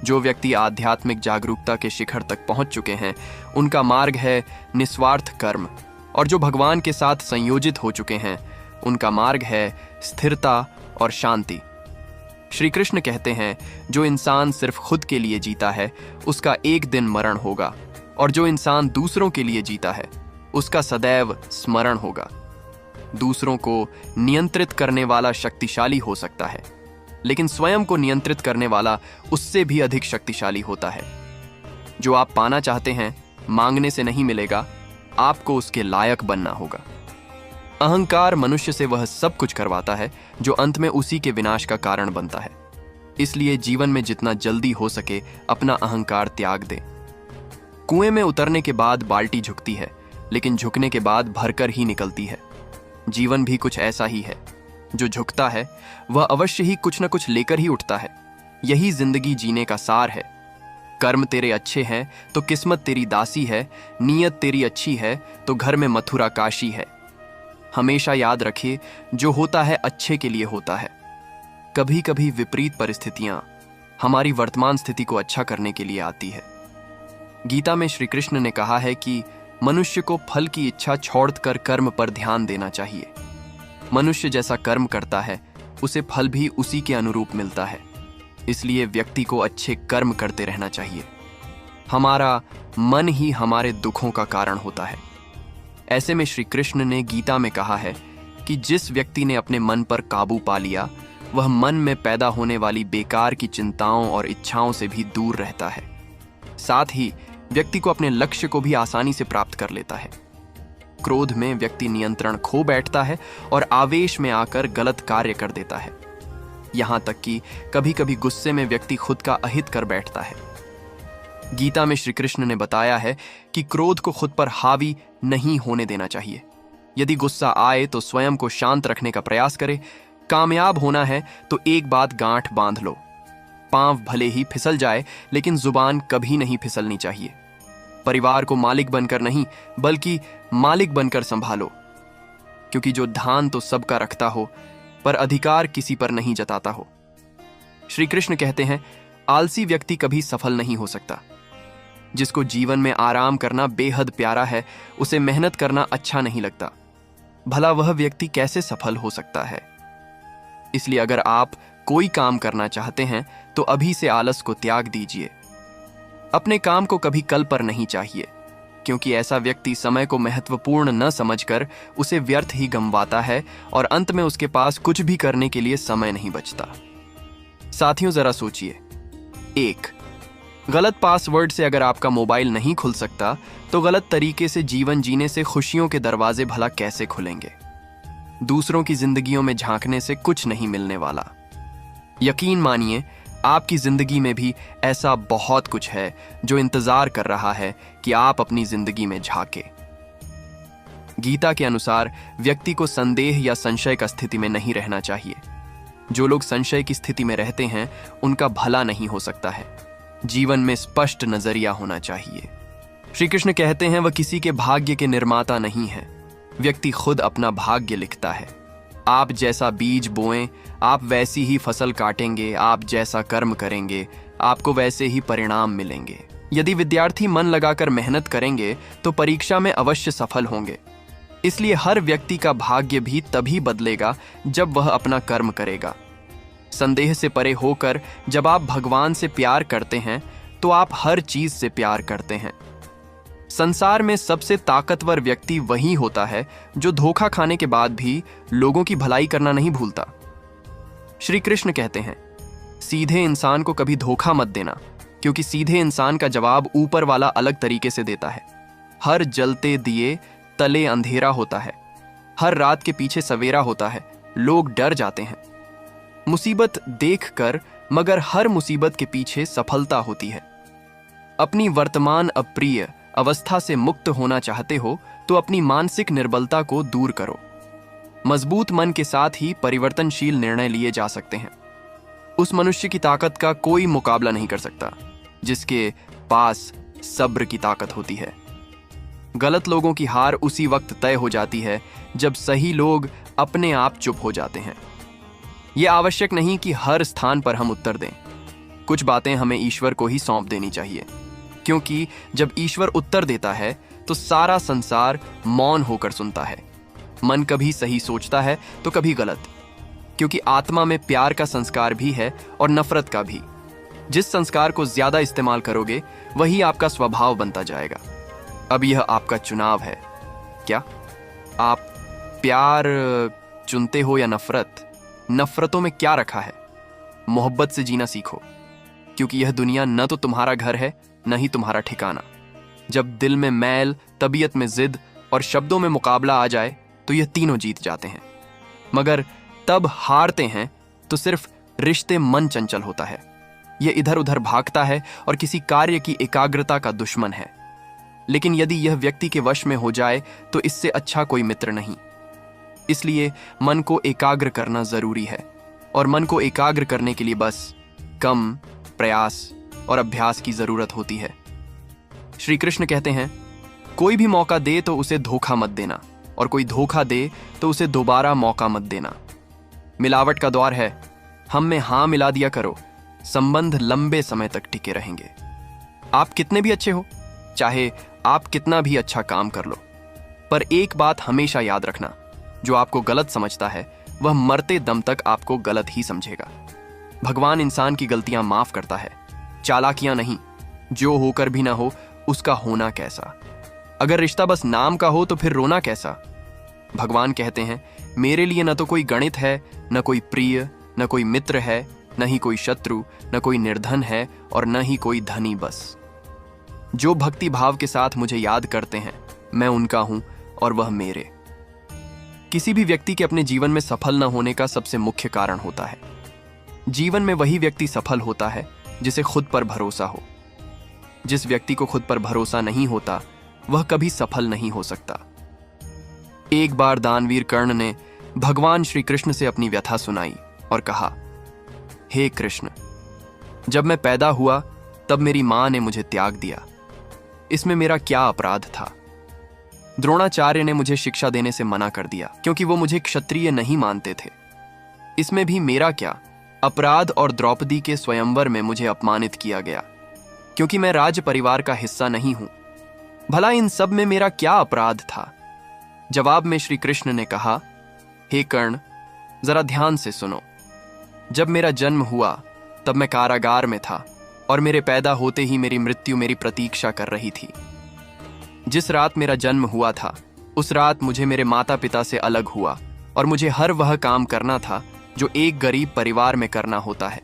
[SPEAKER 1] जो व्यक्ति आध्यात्मिक जागरूकता के शिखर तक पहुंच चुके हैं उनका मार्ग है निस्वार्थ कर्म, और जो भगवान के साथ संयोजित हो चुके हैं उनका मार्ग है स्थिरता और शांति। श्री कृष्ण कहते हैं, जो इंसान सिर्फ खुद के लिए जीता है उसका एक दिन मरण होगा, और जो इंसान दूसरों के लिए जीता है उसका सदैव स्मरण होगा। दूसरों को नियंत्रित करने वाला शक्तिशाली हो सकता है, लेकिन स्वयं को नियंत्रित करने वाला उससे भी अधिक शक्तिशाली होता है। जो आप पाना चाहते हैं मांगने से नहीं मिलेगा, आपको उसके लायक बनना होगा। अहंकार मनुष्य से वह सब कुछ करवाता है जो अंत में उसी के विनाश का कारण बनता है। इसलिए जीवन में जितना जल्दी हो सके अपना अहंकार त्याग दे। कुएं में उतरने के बाद बाल्टी झुकती है, लेकिन झुकने के बाद भरकर ही निकलती है। जीवन भी कुछ ऐसा ही है। जो झुकता है वह अवश्य ही कुछ न कुछ लेकर ही उठता है। यही जिंदगी जीने का सार है। कर्म तेरे अच्छे हैं तो किस्मत तेरी दासी है, नीयत तेरी अच्छी है तो घर में मथुरा काशी है। हमेशा याद रखिए, जो होता है अच्छे के लिए होता है। कभी कभी विपरीत परिस्थितियां हमारी वर्तमान स्थिति को अच्छा करने के लिए आती है। गीता में श्री कृष्ण ने कहा है कि मनुष्य को फल की इच्छा छोड़कर कर्म पर ध्यान देना चाहिए। मनुष्य जैसा कर्म करता है उसे फल भी उसी के अनुरूप मिलता है। इसलिए व्यक्ति को अच्छे कर्म करते रहना चाहिए। हमारा मन ही हमारे दुखों का कारण होता है। ऐसे में श्री कृष्ण ने गीता में कहा है कि जिस व्यक्ति ने अपने मन पर काबू पा लिया वह मन में पैदा होने वाली बेकार की चिंताओं और इच्छाओं से भी दूर रहता है। साथ ही व्यक्ति को अपने लक्ष्य को भी आसानी से प्राप्त कर लेता है। क्रोध में व्यक्ति नियंत्रण खो बैठता है और आवेश में आकर गलत कार्य कर देता है। यहां तक कि कभी कभी गुस्से में व्यक्ति खुद का अहित कर बैठता है। गीता में श्री कृष्ण ने बताया है कि क्रोध को खुद पर हावी नहीं होने देना चाहिए। यदि गुस्सा आए तो स्वयं को शांत रखने का प्रयास करें। कामयाब होना है तो एक बात गांठ बांध लो, पांव भले ही फिसल जाए लेकिन जुबान कभी नहीं फिसलनी चाहिए। परिवार को मालिक बनकर नहीं बल्कि मालिक बनकर संभालो, क्योंकि जो ध्यान तो सबका रखता हो पर अधिकार किसी पर नहीं जताता हो। श्री कृष्ण कहते हैं, आलसी व्यक्ति कभी सफल नहीं हो सकता। जिसको जीवन में आराम करना बेहद प्यारा है उसे मेहनत करना अच्छा नहीं लगता। भला वह व्यक्ति कैसे सफल हो सकता है? इसलिए अगर आप कोई काम करना चाहते हैं तो अभी से आलस को त्याग दीजिए। अपने काम को कभी कल पर नहीं चाहिए, क्योंकि ऐसा व्यक्ति समय को महत्वपूर्ण न समझकर उसे व्यर्थ ही गंवाता है और अंत में उसके पास कुछ भी करने के लिए समय नहीं बचता। साथियों, जरा सोचिए, एक गलत पासवर्ड से अगर आपका मोबाइल नहीं खुल सकता तो गलत तरीके से जीवन जीने से खुशियों के दरवाजे भला कैसे खुलेंगे? दूसरों की जिंदगियों में झांकने से कुछ नहीं मिलने वाला। यकीन मानिए, आपकी जिंदगी में भी ऐसा बहुत कुछ है जो इंतजार कर रहा है कि आप अपनी जिंदगी में झांके। गीता के अनुसार व्यक्ति को संदेह या संशय का स्थिति में नहीं रहना चाहिए। जो लोग संशय की स्थिति में रहते हैं उनका भला नहीं हो सकता है। जीवन में स्पष्ट नजरिया होना चाहिए। श्री कृष्ण कहते हैं, वह किसी के भाग्य के निर्माता नहीं है, व्यक्ति खुद अपना भाग्य लिखता है। आप जैसा बीज बोएं आप वैसी ही फसल काटेंगे, आप जैसा कर्म करेंगे आपको वैसे ही परिणाम मिलेंगे। यदि विद्यार्थी मन लगाकर मेहनत करेंगे तो परीक्षा में अवश्य सफल होंगे। इसलिए हर व्यक्ति का भाग्य भी तभी बदलेगा जब वह अपना कर्म करेगा। संदेह से परे होकर जब आप भगवान से प्यार करते हैं तो आप हर चीज से प्यार करते हैं। संसार में सबसे ताकतवर व्यक्ति वही होता है जो धोखा खाने के बाद भी लोगों की भलाई करना नहीं भूलता। श्री कृष्ण कहते हैं, सीधे इंसान को कभी धोखा मत देना, क्योंकि सीधे इंसान का जवाब ऊपर वाला अलग तरीके से देता है। हर जलते दिए तले अंधेरा होता है, हर रात के पीछे सवेरा होता है। लोग डर जाते हैं मुसीबत देखकर, मगर हर मुसीबत के पीछे सफलता होती है। अपनी वर्तमान अप्रिय अवस्था से मुक्त होना चाहते हो तो अपनी मानसिक निर्बलता को दूर करो। मजबूत मन के साथ ही परिवर्तनशील निर्णय लिए जा सकते हैं। उस मनुष्य की ताकत का कोई मुकाबला नहीं कर सकता जिसके पास सब्र की ताकत होती है। गलत लोगों की हार उसी वक्त तय हो जाती है जब सही लोग अपने आप चुप हो जाते हैं। यह आवश्यक नहीं कि हर स्थान पर हम उत्तर दें। कुछ बातें हमें ईश्वर को ही सौंप देनी चाहिए, क्योंकि जब ईश्वर उत्तर देता है तो सारा संसार मौन होकर सुनता है। मन कभी सही सोचता है तो कभी गलत, क्योंकि आत्मा में प्यार का संस्कार भी है और नफरत का भी। जिस संस्कार को ज्यादा इस्तेमाल करोगे वही आपका स्वभाव बनता जाएगा। अब यह आपका चुनाव है। क्या आप प्यार चुनते हो या नफरत? नफरतों में क्या रखा है? मोहब्बत से जीना सीखो, क्योंकि यह दुनिया न तो तुम्हारा घर है न ही तुम्हारा ठिकाना। जब दिल में मैल, तबीयत में जिद और शब्दों में मुकाबला आ जाए तो यह तीनों जीत जाते हैं, मगर तब हारते हैं तो सिर्फ रिश्ते। मन चंचल होता है, यह इधर उधर भागता है और किसी कार्य की एकाग्रता का दुश्मन है। लेकिन यदि यह व्यक्ति के वश में हो जाए तो इससे अच्छा कोई मित्र नहीं। इसलिए मन को एकाग्र करना जरूरी है, और मन को एकाग्र करने के लिए बस कम प्रयास और अभ्यास की जरूरत होती है। श्री कृष्ण कहते हैं, कोई भी मौका दे तो उसे धोखा मत देना, और कोई धोखा दे तो उसे दोबारा मौका मत देना। मिलावट का द्वार है, हम में हां मिला दिया करो, संबंध लंबे समय तक टिके रहेंगे। आप कितने भी अच्छे हो, चाहे आप कितना भी अच्छा काम कर लो, पर एक बात हमेशा याद रखना, जो आपको गलत समझता है वह मरते दम तक आपको गलत ही समझेगा। भगवान इंसान की गलतियां माफ करता है, चालाकियां नहीं। जो होकर भी ना हो उसका होना कैसा। अगर रिश्ता बस नाम का हो तो फिर रोना कैसा। भगवान कहते हैं, मेरे लिए न तो कोई गणित है, न कोई प्रिय, न कोई मित्र है, न ही कोई शत्रु, न कोई निर्धन है और न ही कोई धनी। बस जो भक्ति भाव के साथ मुझे याद करते हैं, मैं उनका हूं और वह मेरे। किसी भी व्यक्ति के अपने जीवन में सफल न होने का सबसे मुख्य कारण होता है, जीवन में वही व्यक्ति सफल होता है जिसे खुद पर भरोसा हो। जिस व्यक्ति को खुद पर भरोसा नहीं होता वह कभी सफल नहीं हो सकता। एक बार दानवीर कर्ण ने भगवान श्री कृष्ण से अपनी व्यथा सुनाई और कहा, हे कृष्ण, जब मैं पैदा हुआ तब मेरी मां ने मुझे त्याग दिया। इसमें मेरा क्या अपराध था? द्रोणाचार्य ने मुझे शिक्षा देने से मना कर दिया क्योंकि वो मुझे क्षत्रिय नहीं मानते थे। इसमें भी मेरा क्या अपराध? और द्रौपदी के स्वयंवर में मुझे अपमानित किया गया क्योंकि मैं राज परिवार का हिस्सा नहीं हूं। भला इन सब में मेरा क्या अपराध था? जवाब में श्री कृष्ण ने कहा, हे कर्ण, जरा ध्यान से सुनो। जब मेरा जन्म हुआ तब मैं कारागार में था और मेरे पैदा होते ही मेरी मृत्यु मेरी प्रतीक्षा कर रही थी। जिस रात मेरा जन्म हुआ था उस रात मुझे मेरे माता पिता से अलग हुआ और मुझे हर वह काम करना था जो एक गरीब परिवार में करना होता है।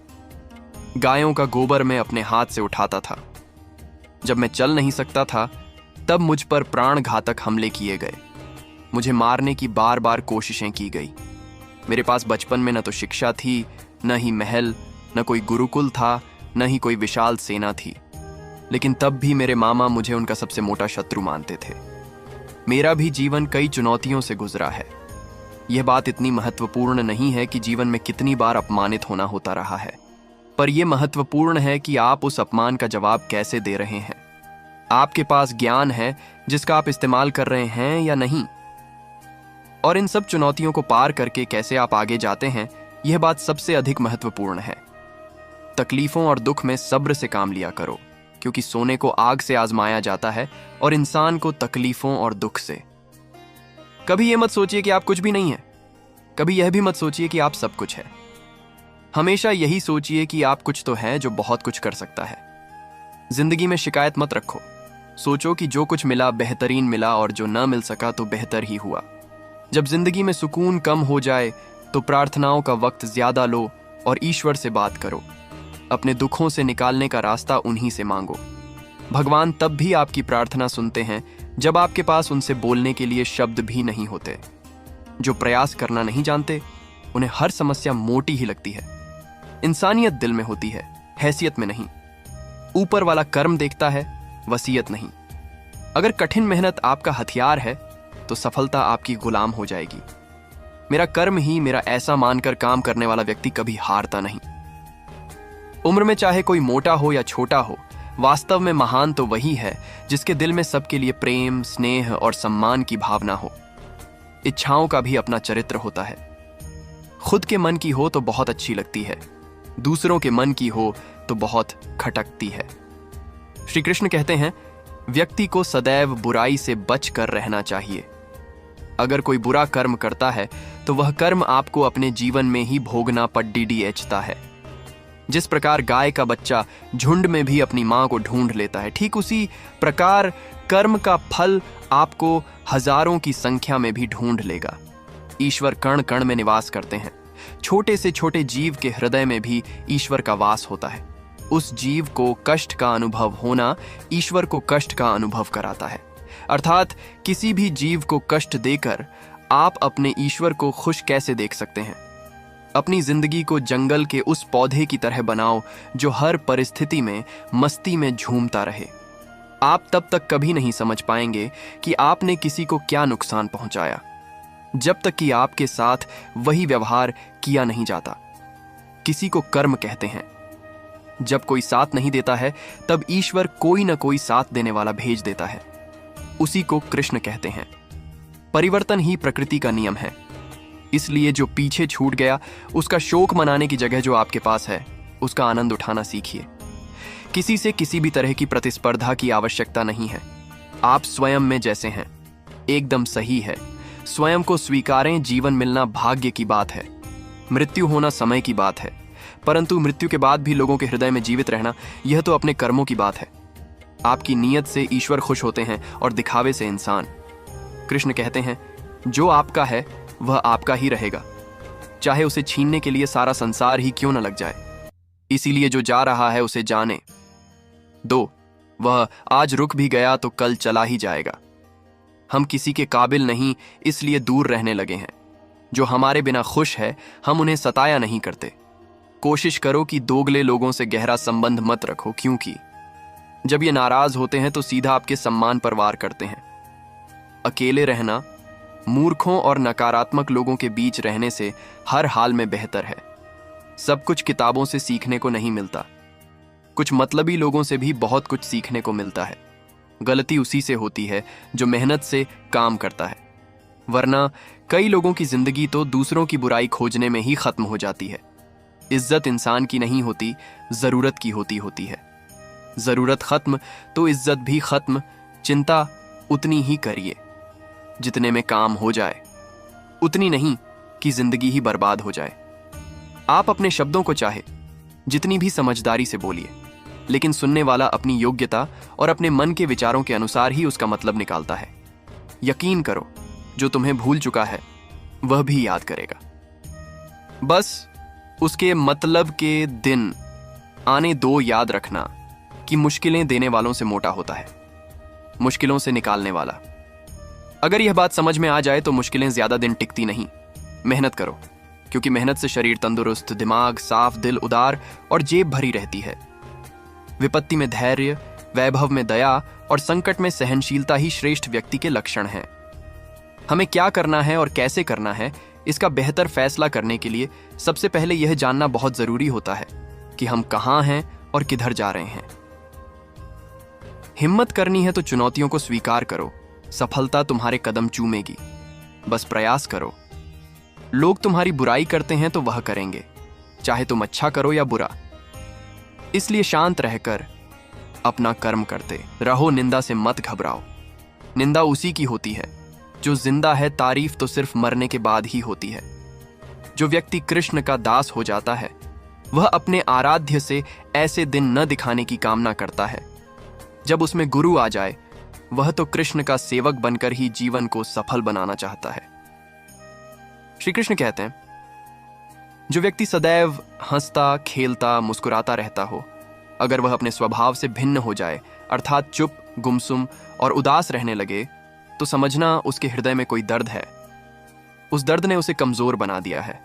[SPEAKER 1] गायों का गोबर मैं अपने हाथ से उठाता था। जब मैं चल नहीं सकता था तब मुझ पर प्राण घातक हमले किए गए। मुझे मारने की बार बार कोशिशें की गई। मेरे पास बचपन में न तो शिक्षा थी, न ही महल, न कोई गुरुकुल था, न ही कोई विशाल सेना थी। लेकिन तब भी मेरे मामा मुझे उनका सबसे मोटा शत्रु मानते थे। मेरा भी जीवन कई चुनौतियों से गुजरा है। यह बात इतनी महत्वपूर्ण नहीं है कि जीवन में कितनी बार अपमानित होना होता रहा है, पर यह महत्वपूर्ण है कि आप उस अपमान का जवाब कैसे दे रहे हैं। आपके पास ज्ञान है जिसका आप इस्तेमाल कर रहे हैं या नहीं, और इन सब चुनौतियों को पार करके कैसे आप आगे जाते हैं, यह बात सबसे अधिक महत्वपूर्ण है। तकलीफों और दुख में सब्र से काम लिया करो। क्योंकि सोने को आग से आजमाया जाता है और इंसान को तकलीफों और दुख से। कभी यह मत सोचिए कि आप कुछ भी नहीं है, कभी यह भी मत सोचिए कि आप सब कुछ है। हमेशा यही सोचिए कि आप कुछ तो हैं जो बहुत कुछ कर सकता है। जिंदगी में शिकायत मत रखो, सोचो कि जो कुछ मिला बेहतरीन मिला और जो न मिल सका तो बेहतर ही हुआ। जब जिंदगी में सुकून कम हो जाए तो प्रार्थनाओं का वक्त ज्यादा लो और ईश्वर से बात करो। अपने दुखों से निकालने का रास्ता उन्हीं से मांगो। भगवान तब भी आपकी प्रार्थना सुनते हैं जब आपके पास उनसे बोलने के लिए शब्द भी नहीं होते। जो प्रयास करना नहीं जानते उन्हें हर समस्या मोटी ही लगती है। इंसानियत दिल में होती है, हैसियत में नहीं। ऊपर वाला कर्म देखता है, वसीयत नहीं। अगर कठिन मेहनत आपका हथियार है तो सफलता आपकी गुलाम हो जाएगी। मेरा कर्म ही मेरा ऐसा मानकर काम करने वाला व्यक्ति कभी हारता नहीं। उम्र में चाहे कोई मोटा हो या छोटा हो, वास्तव में महान तो वही है जिसके दिल में सबके लिए प्रेम, स्नेह और सम्मान की भावना हो। इच्छाओं का भी अपना चरित्र होता है। खुद के मन की हो तो बहुत अच्छी लगती है, दूसरों के मन की हो तो बहुत खटकती है। श्री कृष्ण कहते हैं, व्यक्ति को सदैव बुराई से बच कर रहना चाहिए। अगर कोई बुरा कर्म करता है तो वह कर्म आपको अपने जीवन में ही भोगना पड़ता है। जिस प्रकार गाय का बच्चा झुंड में भी अपनी मां को ढूंढ लेता है, ठीक उसी प्रकार कर्म का फल आपको हजारों की संख्या में भी ढूंढ लेगा। ईश्वर कण कण में निवास करते हैं। छोटे से छोटे जीव के हृदय में भी ईश्वर का वास होता है। उस जीव को कष्ट का अनुभव होना ईश्वर को कष्ट का अनुभव कराता है। अर्थात किसी भी जीव को कष्ट देकर आप अपने ईश्वर को खुश कैसे देख सकते हैं। अपनी जिंदगी को जंगल के उस पौधे की तरह बनाओ जो हर परिस्थिति में मस्ती में झूमता रहे। आप तब तक कभी नहीं समझ पाएंगे कि आपने किसी को क्या नुकसान पहुंचाया, जब तक कि आपके साथ वही व्यवहार किया नहीं जाता। किसी को कर्म कहते हैं। जब कोई साथ नहीं देता है तब ईश्वर कोई ना कोई साथ देने वाला भेज देता है। उसी को कृष्ण कहते हैं। परिवर्तन ही प्रकृति का नियम है। इसलिए जो पीछे छूट गया उसका शोक मनाने की जगह जो आपके पास है उसका आनंद उठाना सीखिए। किसी से किसी भी तरह की प्रतिस्पर्धा की आवश्यकता नहीं है। आप स्वयं में जैसे हैं एकदम सही है। स्वयं को स्वीकारें। जीवन मिलना भाग्य की बात है, मृत्यु होना समय की बात है, परंतु मृत्यु के बाद भी लोगों के हृदय में जीवित रहना यह तो अपने कर्मों की बात है। आपकी नीयत से ईश्वर खुश होते हैं और दिखावे से इंसान। कृष्ण कहते हैं, जो आपका है वह आपका ही रहेगा, चाहे उसे छीनने के लिए सारा संसार ही क्यों न लग जाए। इसीलिए जो जा रहा है उसे जाने दो। वह आज रुक भी गया तो कल चला ही जाएगा। हम किसी के काबिल नहीं, इसलिए दूर रहने लगे हैं। जो हमारे बिना खुश है हम उन्हें सताया नहीं करते। कोशिश करो कि दोगले लोगों से गहरा संबंध मत रखो, क्योंकि जब ये नाराज होते हैं तो सीधा आपके सम्मान पर वार करते हैं। अकेले रहना मूर्खों और नकारात्मक लोगों के बीच रहने से हर हाल में बेहतर है। सब कुछ किताबों से सीखने को नहीं मिलता। कुछ मतलबी लोगों से भी बहुत कुछ सीखने को मिलता है। गलती उसी से होती है जो मेहनत से काम करता है, वरना कई लोगों की जिंदगी तो दूसरों की बुराई खोजने में ही खत्म हो जाती है। इज्जत इंसान की नहीं होती, जरूरत की होती है। जरूरत खत्म तो इज्जत भी खत्म। चिंता उतनी ही करिए जितने में काम हो जाए, उतनी नहीं कि जिंदगी ही बर्बाद हो जाए। आप अपने शब्दों को चाहे जितनी भी समझदारी से बोलिए, लेकिन सुनने वाला अपनी योग्यता और अपने मन के विचारों के अनुसार ही उसका मतलब निकालता है। यकीन करो, जो तुम्हें भूल चुका है वह भी याद करेगा। बस उसके मतलब के दिन आने दो। याद रखना कि मुश्किलें देने वालों से मोटा होता है, मुश्किलों से निकालने वाला। अगर यह बात समझ में आ जाए तो मुश्किलें ज्यादा दिन टिकती नहीं। मेहनत करो, क्योंकि मेहनत से शरीर तंदुरुस्त, दिमाग साफ, दिल उदार और जेब भरी रहती है। विपत्ति में धैर्य, वैभव में दया और संकट में सहनशीलता ही श्रेष्ठ व्यक्ति के लक्षण हैं। हमें क्या करना है और कैसे करना है, इसका बेहतर फैसला करने के लिए सबसे पहले यह जानना बहुत जरूरी होता है कि हम कहां हैं और किधर जा रहे हैं। हिम्मत करनी है तो चुनौतियों को स्वीकार करो। सफलता तुम्हारे कदम चूमेगी, बस प्रयास करो। लोग तुम्हारी बुराई करते हैं तो वह करेंगे, चाहे तुम अच्छा करो या बुरा। इसलिए शांत रहकर अपना कर्म करते रहो, निंदा से मत घबराओ। निंदा उसी की होती है जो जिंदा है, तारीफ तो सिर्फ मरने के बाद ही होती है। जो व्यक्ति कृष्ण का दास हो जाता है वह अपने आराध्य से ऐसे दिन न दिखाने की कामना करता है जब उसमें गुरु आ जाए। वह तो कृष्ण का सेवक बनकर ही जीवन को सफल बनाना चाहता है। श्री कृष्ण कहते हैं, जो व्यक्ति सदैव हंसता खेलता मुस्कुराता रहता हो, अगर वह अपने स्वभाव से भिन्न हो जाए, अर्थात चुप गुमसुम और उदास रहने लगे, तो समझना उसके हृदय में कोई दर्द है। उस दर्द ने उसे कमजोर बना दिया है।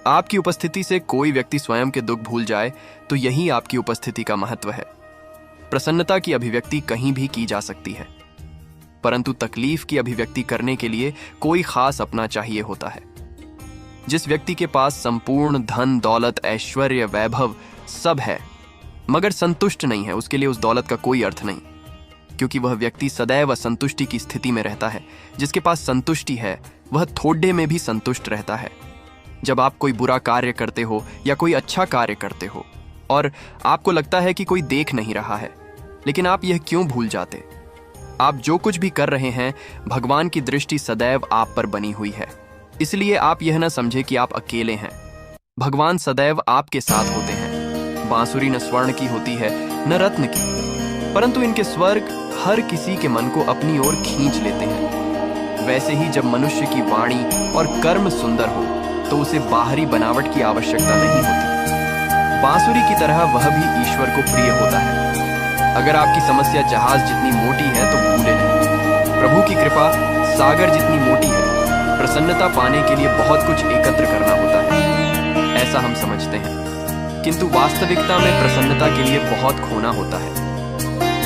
[SPEAKER 1] आपकी उपस्थिति से कोई व्यक्ति स्वयं के दुख भूल जाए तो यही आपकी उपस्थिति का महत्व है। प्रसन्नता की अभिव्यक्ति कहीं भी की जा सकती है, परंतु तकलीफ की अभिव्यक्ति करने के लिए कोई खास अपना चाहिए होता है। जिस व्यक्ति के पास संपूर्ण धन दौलत ऐश्वर्य वैभव सब है मगर संतुष्ट नहीं है, उसके लिए उस दौलत का कोई अर्थ नहीं, क्योंकि वह व्यक्ति सदैव असंतुष्टि की स्थिति में रहता है। जिसके पास संतुष्टि है वह थोड़े में भी संतुष्ट रहता है। जब आप कोई बुरा कार्य करते हो या कोई अच्छा कार्य करते हो और आपको लगता है कि कोई देख नहीं रहा है, लेकिन आप यह क्यों भूल जाते? आप जो कुछ भी कर रहे हैं, भगवान की दृष्टि सदैव आप पर बनी हुई है। इसलिए आप यह न समझे कि आप अकेले हैं। भगवान सदैव आपके साथ होते हैं। बांसुरी न स्वर्ण की होती है न रत्न की, परंतु इनके स्वर हर किसी के मन को अपनी ओर खींच लेते हैं। वैसे ही जब मनुष्य की वाणी और कर्म सुंदर हो तो उसे बाहरी बनावट की आवश्यकता नहीं होती। बांसुरी की तरह वह भी ईश्वर को प्रिय होता है। अगर आपकी समस्या जहाज जितनी मोटी है तो भूले नहीं, प्रभु की कृपा सागर जितनी मोटी है। प्रसन्नता पाने के लिए बहुत कुछ एकत्र करना होता है, ऐसा हम समझते हैं, किंतु वास्तविकता में प्रसन्नता के लिए बहुत खोना होता है।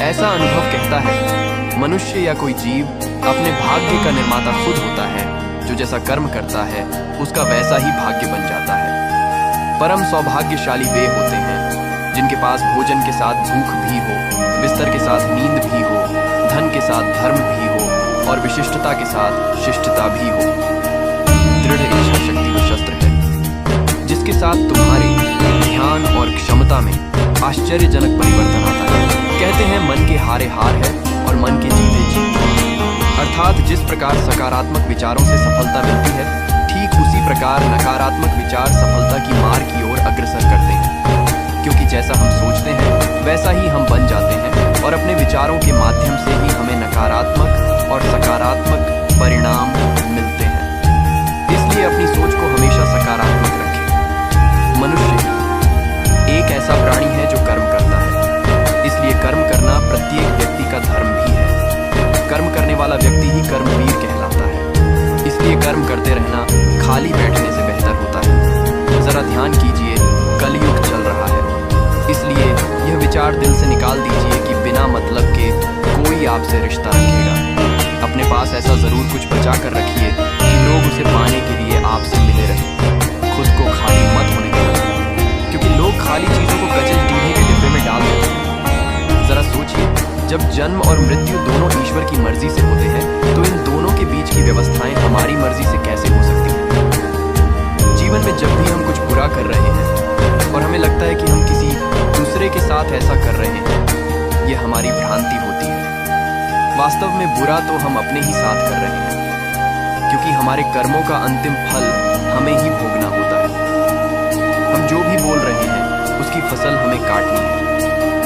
[SPEAKER 1] ऐसा अनुभव कहता है, मनुष्य या कोई जीव अपने भाग्य का निर्माता खुद होता है। जो जैसा कर्म करता है उसका वैसा ही भाग्य बन जाता है। परम सौभाग्यशाली वे होते हैं जिनके पास भोजन के साथ भूख भी हो, बिस्तर के साथ नींद भी हो, धन के साथ धर्म भी हो और विशिष्टता के साथ शिष्टता भी हो। दृढ़ इच्छा शक्ति वो शस्त्र है जिसके साथ तुम्हारे ध्यान और क्षमता में आश्चर्यजनक परिवर्तन आता है। कहते हैं मन के हारे हार है और मन के जीते जीत। अर्थात जिस प्रकार सकारात्मक विचारों से सफलता मिलती है, ठीक उसी प्रकार नकारात्मक विचार सफलता की मार की ओर अग्रसर करते हैं। क्योंकि जैसा हम सोचते हैं वैसा ही हम बन जाते हैं और अपने विचारों के माध्यम से ही हमें नकारात्मक और सकारात्मक परिणाम मिलते हैं। इसलिए अपनी सोच को हमेशा सकारात्मक रखें। मनुष्य एक ऐसा प्राणी है जो कर्म करता है, इसलिए कर्म करना प्रत्येक व्यक्ति का धर्म भी है। कर्म करने वाला व्यक्ति ही कर्मवीर कहलाता है। इसलिए कर्म करते रहना खाली बैठने से बेहतर होता है। जरा ध्यान कीजिए, कलयुग चल रहा है, इसलिए यह विचार दिल से निकाल दीजिए कि बिना मतलब के कोई आपसे रिश्ता रखेगा। अपने पास ऐसा जरूर कुछ बचा कर रखिए कि लोग उसे पाने के लिए आपसे मिले रहें। खुद को खाली मत होने देना, क्योंकि लोग खाली चीजों को कचल टीढ़े के डिब्बे में डाल देते हैं। जरा सोचिए, जब जन्म और मृत्यु दोनों ईश्वर की मर्जी से होते हैं तो इन दोनों के बीच की व्यवस्थाएं हमारी मर्जी से कैसे हो सकती हैं? जीवन में जब भी हम कुछ बुरा कर रहे हैं और हमें लगता है कि हम किसी दूसरे के साथ ऐसा कर रहे हैं, यह हमारी भ्रांति होती है। वास्तव में बुरा तो हम अपने ही साथ कर रहे हैं, क्योंकि हमारे कर्मों का अंतिम फल हमें ही भोगना होता है। हम जो भी बोल रहे हैं उसकी फसल हमें काटनी है।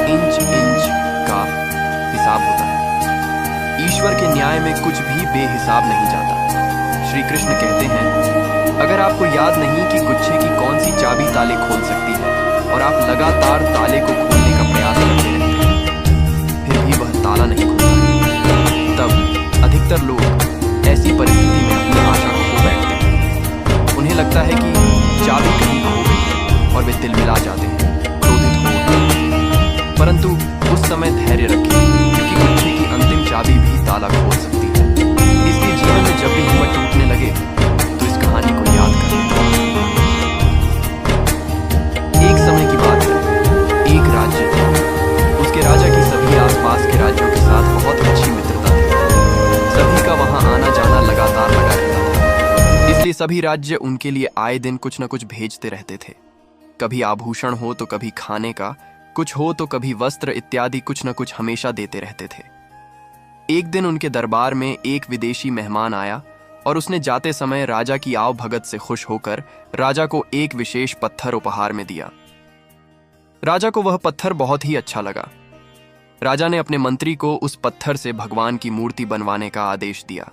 [SPEAKER 1] इंच इंच का हिसाब होता है। ईश्वर के न्याय में कुछ भी बेहिसाब नहीं जाता। श्री कृष्ण कहते हैं, अगर आपको याद नहीं कि गुच्छे की कौन सी चाबी ताले खोल सकती है और आप लगातार ताले को खोलने का प्रयास करते रहते हैं, फिर भी वह ताला नहीं खुलता, तब अधिकतर लोग ऐसी परिस्थिति में अपनी आशा खो बैठते हैं। उन्हें लगता है कि चाबी कहीं खो गई और वे तिलमिला जाते हैं, क्रोधित हो उठते हैं। परंतु उस समय धैर्य रखें, क्योंकि गुच्छे की अंतिम चाबी भी ताला खोल सकती है। इसलिए जीवन में जब भी हिम्मत टूटने लगे तो इस कहानी को याद करें। एक समय की बात है, एक राज्य था। उसके राजा की सभी आसपास के राज्यों के साथ बहुत अच्छी मित्रता थी। सभी का वहां आना जाना लगातार लगा रहता था, इसलिए सभी राज्य उनके लिए आए दिन कुछ न कुछ भेजते रहते थे। कभी आभूषण हो तो कभी खाने का, कुछ हो तो कभी वस्त्र इत्यादि कुछ न कुछ हमेशा देते रहते थे। एक दिन उनके दरबार में एक विदेशी मेहमान आया और उसने जाते समय राजा की आव भगत से खुश होकर राजा को एक विशेष पत्थर उपहार में दिया। राजा को वह पत्थर बहुत ही अच्छा लगा। राजा ने अपने मंत्री को उस पत्थर से भगवान की मूर्ति बनवाने का आदेश दिया।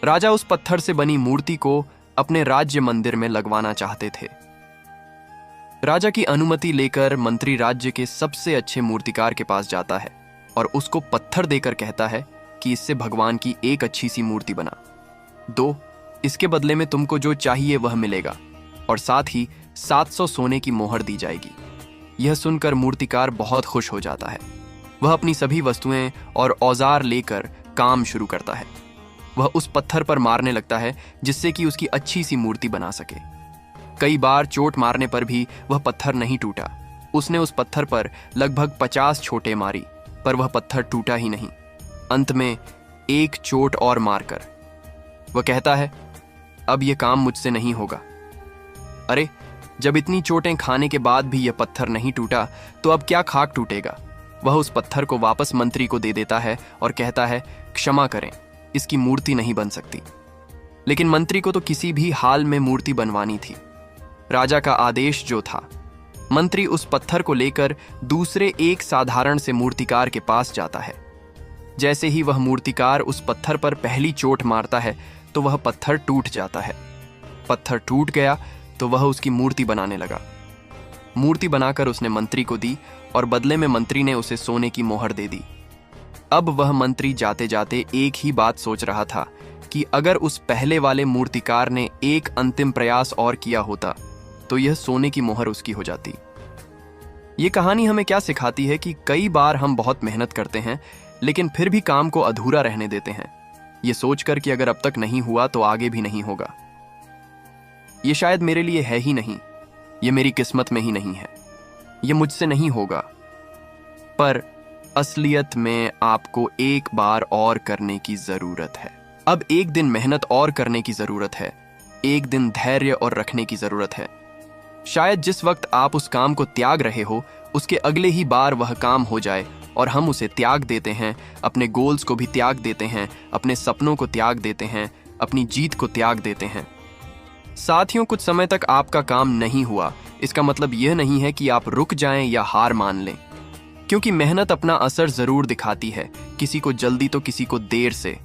[SPEAKER 1] राजा उस पत्थर से बनी मूर्ति को अपने राज्य मंदिर में लगवाना चाहते थे। राजा की अनुमति लेकर मंत्री राज्य के सबसे अच्छे मूर्तिकार के पास जाता है और उसको पत्थर देकर कहता है कि इससे भगवान की एक अच्छी सी मूर्ति बना दो, इसके बदले में तुमको जो चाहिए वह मिलेगा और साथ ही 700 सोने की मोहर दी जाएगी। यह सुनकर मूर्तिकार बहुत खुश हो जाता है। वह अपनी सभी वस्तुएं और औजार लेकर काम शुरू करता है। वह उस पत्थर पर मारने लगता है जिससे कि उसकी अच्छी सी मूर्ति बना सके। कई बार चोट मारने पर भी वह पत्थर नहीं टूटा। उसने उस पत्थर पर लगभग 50 चोटें मारी पर वह पत्थर टूटा ही नहीं। अंत में एक चोट और मारकर वह कहता है, अब यह काम मुझसे नहीं होगा। अरे, जब इतनी चोटें खाने के बाद भी यह पत्थर नहीं टूटा तो अब क्या खाक टूटेगा। वह उस पत्थर को वापस मंत्री को दे देता है और कहता है, क्षमा करें, इसकी मूर्ति नहीं बन सकती। लेकिन मंत्री को तो किसी भी हाल में मूर्ति बनवानी थी। राजा का आदेश जो था। मंत्री उस पत्थर को लेकर दूसरे एक साधारण से मूर्तिकार के पास जाता है। जैसे ही वह मूर्तिकार उस पत्थर पर पहली चोट मारता है तो वह पत्थर टूट जाता है। पत्थर टूट गया तो वह उसकी मूर्ति बनाने लगा। मूर्ति बनाकर उसने मंत्री को दी और बदले में मंत्री ने उसे सोने की मोहर दे दी। अब वह मंत्री जाते जाते एक ही बात सोच रहा था कि अगर उस पहले वाले मूर्तिकार ने एक अंतिम प्रयास और किया होता तो यह सोने की मोहर उसकी हो जाती। यह कहानी हमें क्या सिखाती है कि कई बार हम बहुत मेहनत करते हैं लेकिन फिर भी काम को अधूरा रहने देते हैं, यह सोचकर कि अगर अब तक नहीं हुआ तो आगे भी नहीं होगा। यह शायद मेरे लिए है ही नहीं, यह मेरी किस्मत में ही नहीं है, यह मुझसे नहीं होगा। पर असलियत में आपको एक बार और करने की जरूरत है। अब एक दिन मेहनत और करने की जरूरत है, एक दिन धैर्य और रखने की जरूरत है। शायद जिस वक्त आप उस काम को त्याग रहे हो उसके अगले ही बार वह काम हो जाए और हम उसे त्याग देते हैं, अपने गोल्स को भी त्याग देते हैं, अपने सपनों को त्याग देते हैं, अपनी जीत को त्याग देते हैं। साथियों, कुछ समय तक आपका काम नहीं हुआ इसका मतलब यह नहीं है कि आप रुक जाएं या हार मान लें, क्योंकि मेहनत अपना असर जरूर दिखाती है, किसी को जल्दी तो किसी को देर से।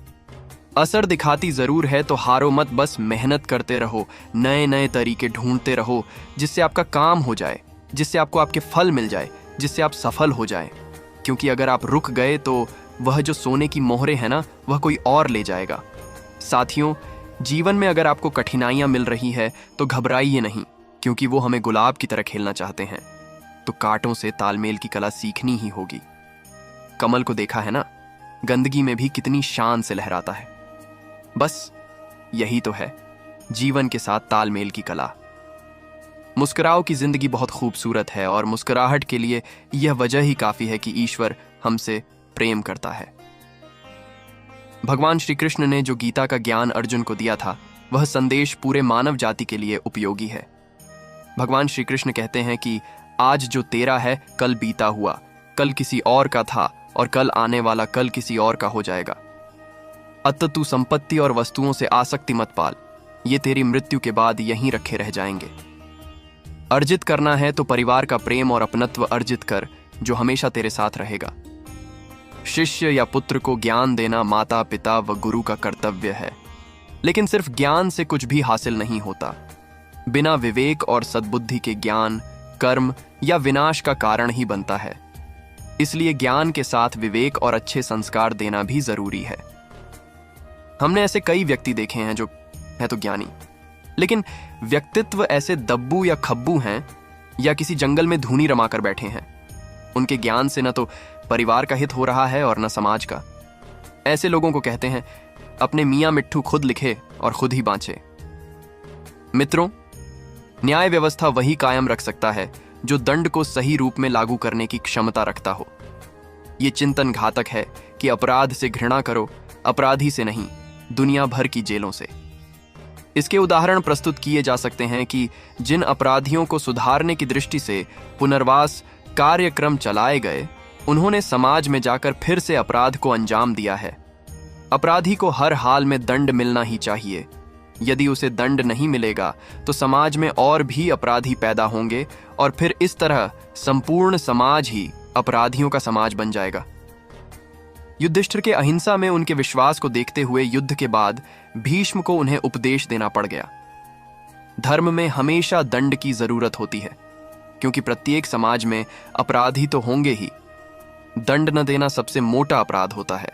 [SPEAKER 1] असर दिखाती जरूर है तो हारो मत, बस मेहनत करते रहो, नए नए तरीके ढूंढते रहो जिससे आपका काम हो जाए, जिससे आपको आपके फल मिल जाए, जिससे आप सफल हो जाए। क्योंकि अगर आप रुक गए तो वह जो सोने की मोहरें हैं ना, वह कोई और ले जाएगा। साथियों, जीवन में अगर आपको कठिनाइयां मिल रही है तो घबराइए नहीं, क्योंकि वो हमें गुलाब की तरह खेलना चाहते हैं। तो कांटों से तालमेल की कला सीखनी ही होगी। कमल को देखा है ना, गंदगी में भी कितनी शान से लहराता है। बस यही तो है जीवन के साथ तालमेल की कला। मुस्कुराओ की जिंदगी बहुत खूबसूरत है और मुस्कुराहट के लिए यह वजह ही काफी है कि ईश्वर हमसे प्रेम करता है। भगवान श्री कृष्ण ने जो गीता का ज्ञान अर्जुन को दिया था वह संदेश पूरे मानव जाति के लिए उपयोगी है। भगवान श्री कृष्ण कहते हैं कि आज जो तेरा है कल बीता हुआ, कल किसी और का था और कल आने वाला कल किसी और का हो जाएगा। अतः तू संपत्ति और वस्तुओं से आसक्ति मत पाल, ये तेरी मृत्यु के बाद यहीं रखे रह जाएंगे। अर्जित करना है तो परिवार का प्रेम और अपनत्व अर्जित कर, जो हमेशा तेरे साथ रहेगा। शिष्य या पुत्र को ज्ञान देना माता पिता व गुरु का कर्तव्य है, लेकिन सिर्फ ज्ञान से कुछ भी हासिल नहीं होता। बिना विवेक और सद्बुद्धि के ज्ञान कर्म या विनाश का कारण ही बनता है। इसलिए ज्ञान के साथ विवेक और अच्छे संस्कार देना भी जरूरी है। हमने ऐसे कई व्यक्ति देखे हैं जो है तो ज्ञानी, लेकिन व्यक्तित्व ऐसे दब्बू या खब्बू हैं या किसी जंगल में धूनी रमाकर बैठे हैं। उनके ज्ञान से न तो परिवार का हित हो रहा है और न समाज का। ऐसे लोगों को कहते हैं अपने मियाँ मिट्ठू खुद लिखे और खुद ही बांचे। मित्रों, न्याय व्यवस्था वही कायम रख सकता है जो दंड को सही रूप में लागू करने की क्षमता रखता हो। यह चिंतन घातक है कि अपराध से घृणा करो, अपराधी से नहीं, दुनिया भर की जेलों से। इसके उदाहरण प्रस्तुत किए जा सकते हैं कि जिन अपराधियों को सुधारने की दृष्टि से पुनर्वास कार्यक्रम चलाए गए, उन्होंने समाज में जाकर फिर से अपराध को अंजाम दिया है। अपराधी को हर हाल में दंड मिलना ही चाहिए। यदि उसे दंड नहीं मिलेगा तो समाज में और भी अपराधी पैदा होंगे और फिर इस तरह संपूर्ण समाज ही अपराधियों का समाज बन जाएगा। युधिष्ठिर के अहिंसा में उनके विश्वास को देखते हुए युद्ध के बाद भीष्म को उन्हें उपदेश देना पड़ गया। धर्म में हमेशा दंड की जरूरत होती है, क्योंकि प्रत्येक समाज में अपराधी तो होंगे ही। दंड न देना सबसे मोटा अपराध होता है।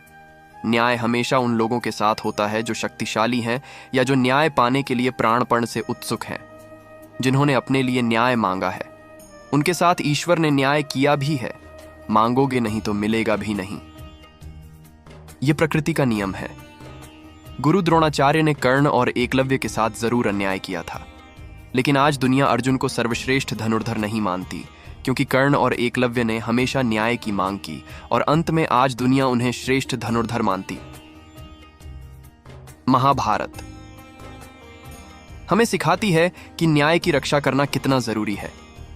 [SPEAKER 1] न्याय हमेशा उन लोगों के साथ होता है जो शक्तिशाली हैं या जो न्याय पाने के लिए प्राणपण से उत्सुक हैं, जिन्होंने अपने लिए न्याय मांगा है। उनके साथ ईश्वर ने न्याय किया भी है। मांगोगे नहीं तो मिलेगा भी नहीं। यह प्रकृति का नियम है। गुरु द्रोणाचार्य ने कर्ण और एकलव्य के साथ जरूर अन्याय किया था, लेकिन आज दुनिया अर्जुन को सर्वश्रेष्ठ धनुर्धर नहीं मानती, क्योंकि कर्ण और एकलव्य ने हमेशा न्याय की मांग की और अंत में आज दुनिया उन्हें श्रेष्ठ धनुर्धर मानती। महाभारत हमें सिखाती है कि न्याय की रक्षा करना कितना जरूरी है,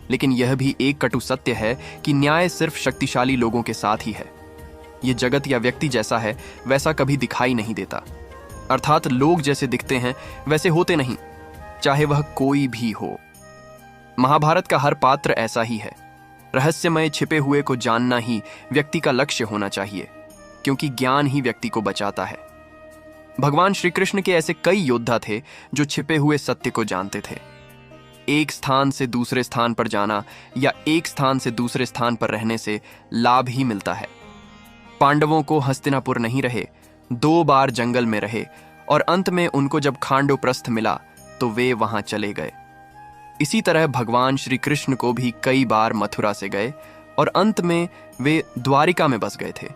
[SPEAKER 1] लेकिन यह भी एक कटु सत्य है कि न्याय सिर्फ शक्तिशाली लोगों के साथ ही है। यह जगत या व्यक्ति जैसा है वैसा कभी दिखाई नहीं देता, अर्थात लोग जैसे दिखते हैं वैसे होते नहीं, चाहे वह कोई भी हो। महाभारत का हर पात्र ऐसा ही है। रहस्यमय छिपे हुए को जानना ही व्यक्ति का लक्ष्य होना चाहिए, क्योंकि ज्ञान ही व्यक्ति को बचाता है। भगवान श्री कृष्ण के ऐसे कई योद्धा थे जो छिपे हुए सत्य को जानते थे। एक स्थान से दूसरे स्थान पर जाना या एक स्थान से दूसरे स्थान पर रहने से लाभ ही मिलता है। पांडवों को हस्तिनापुर नहीं रहे, 2 बार जंगल में रहे और अंत में उनको जब खांडोप्रस्थ मिला तो वे वहां चले गए। इसी तरह भगवान श्री कृष्ण को भी कई बार मथुरा से गए और अंत में वे द्वारिका में बस गए थे।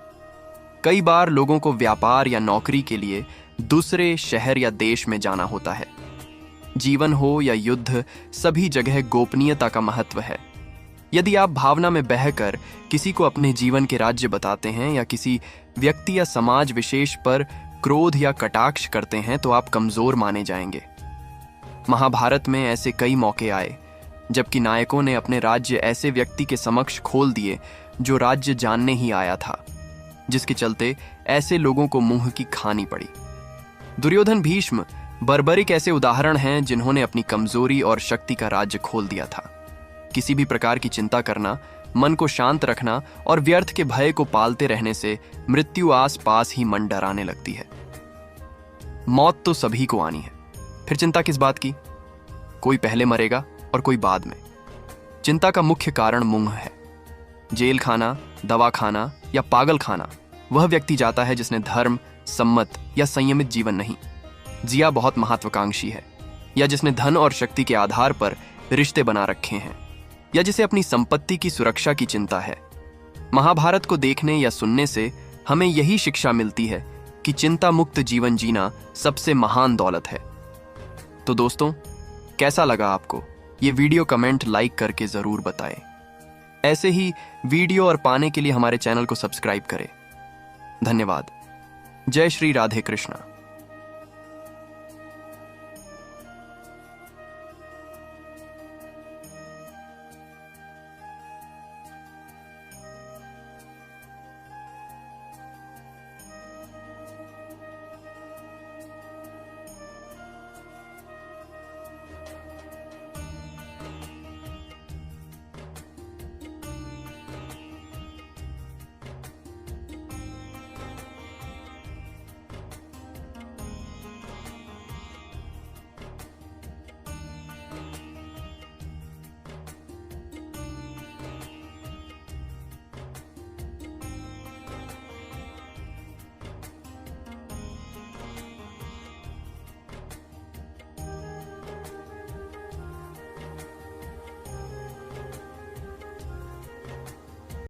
[SPEAKER 1] कई बार लोगों को व्यापार या नौकरी के लिए दूसरे शहर या देश में जाना होता है। जीवन हो या युद्ध, सभी जगह गोपनीयता का महत्व है। यदि आप भावना में बहकर किसी को अपने जीवन के राज्य बताते हैं या किसी व्यक्ति या समाज विशेष पर क्रोध या कटाक्ष करते हैं तो आप कमजोर माने जाएंगे। महाभारत में ऐसे कई मौके आए जबकि नायकों ने अपने राज्य ऐसे व्यक्ति के समक्ष खोल दिए जो राज्य जानने ही आया था, जिसके चलते ऐसे लोगों को मुंह की खानी पड़ी। दुर्योधन, भीष्म, बर्बरिक ऐसे उदाहरण हैं जिन्होंने अपनी कमजोरी और शक्ति का राज्य खोल दिया था। किसी भी प्रकार की चिंता करना, मन को शांत रखना और व्यर्थ के भय को पालते रहने से मृत्यु आस पास ही मन डराने लगती है। मौत तो सभी को आनी है, फिर चिंता किस बात की? कोई पहले मरेगा और कोई बाद में। चिंता का मुख्य कारण मुंह है। जेल खाना, दवा खाना या पागल खाना वह व्यक्ति जाता है जिसने धर्म सम्मत या संयमित जीवन नहीं जिया, बहुत महत्वाकांक्षी है, या जिसने धन और शक्ति के आधार पर रिश्ते बना रखे हैं, या जिसे अपनी संपत्ति की सुरक्षा की चिंता है। महाभारत को देखने या सुनने से हमें यही शिक्षा मिलती है कि चिंता मुक्त जीवन जीना सबसे महान दौलत है। तो दोस्तों, कैसा लगा आपको ये वीडियो? कमेंट, लाइक करके जरूर बताएं। ऐसे ही वीडियो और पाने के लिए हमारे चैनल को सब्सक्राइब करें। धन्यवाद। जय श्री राधे कृष्णा।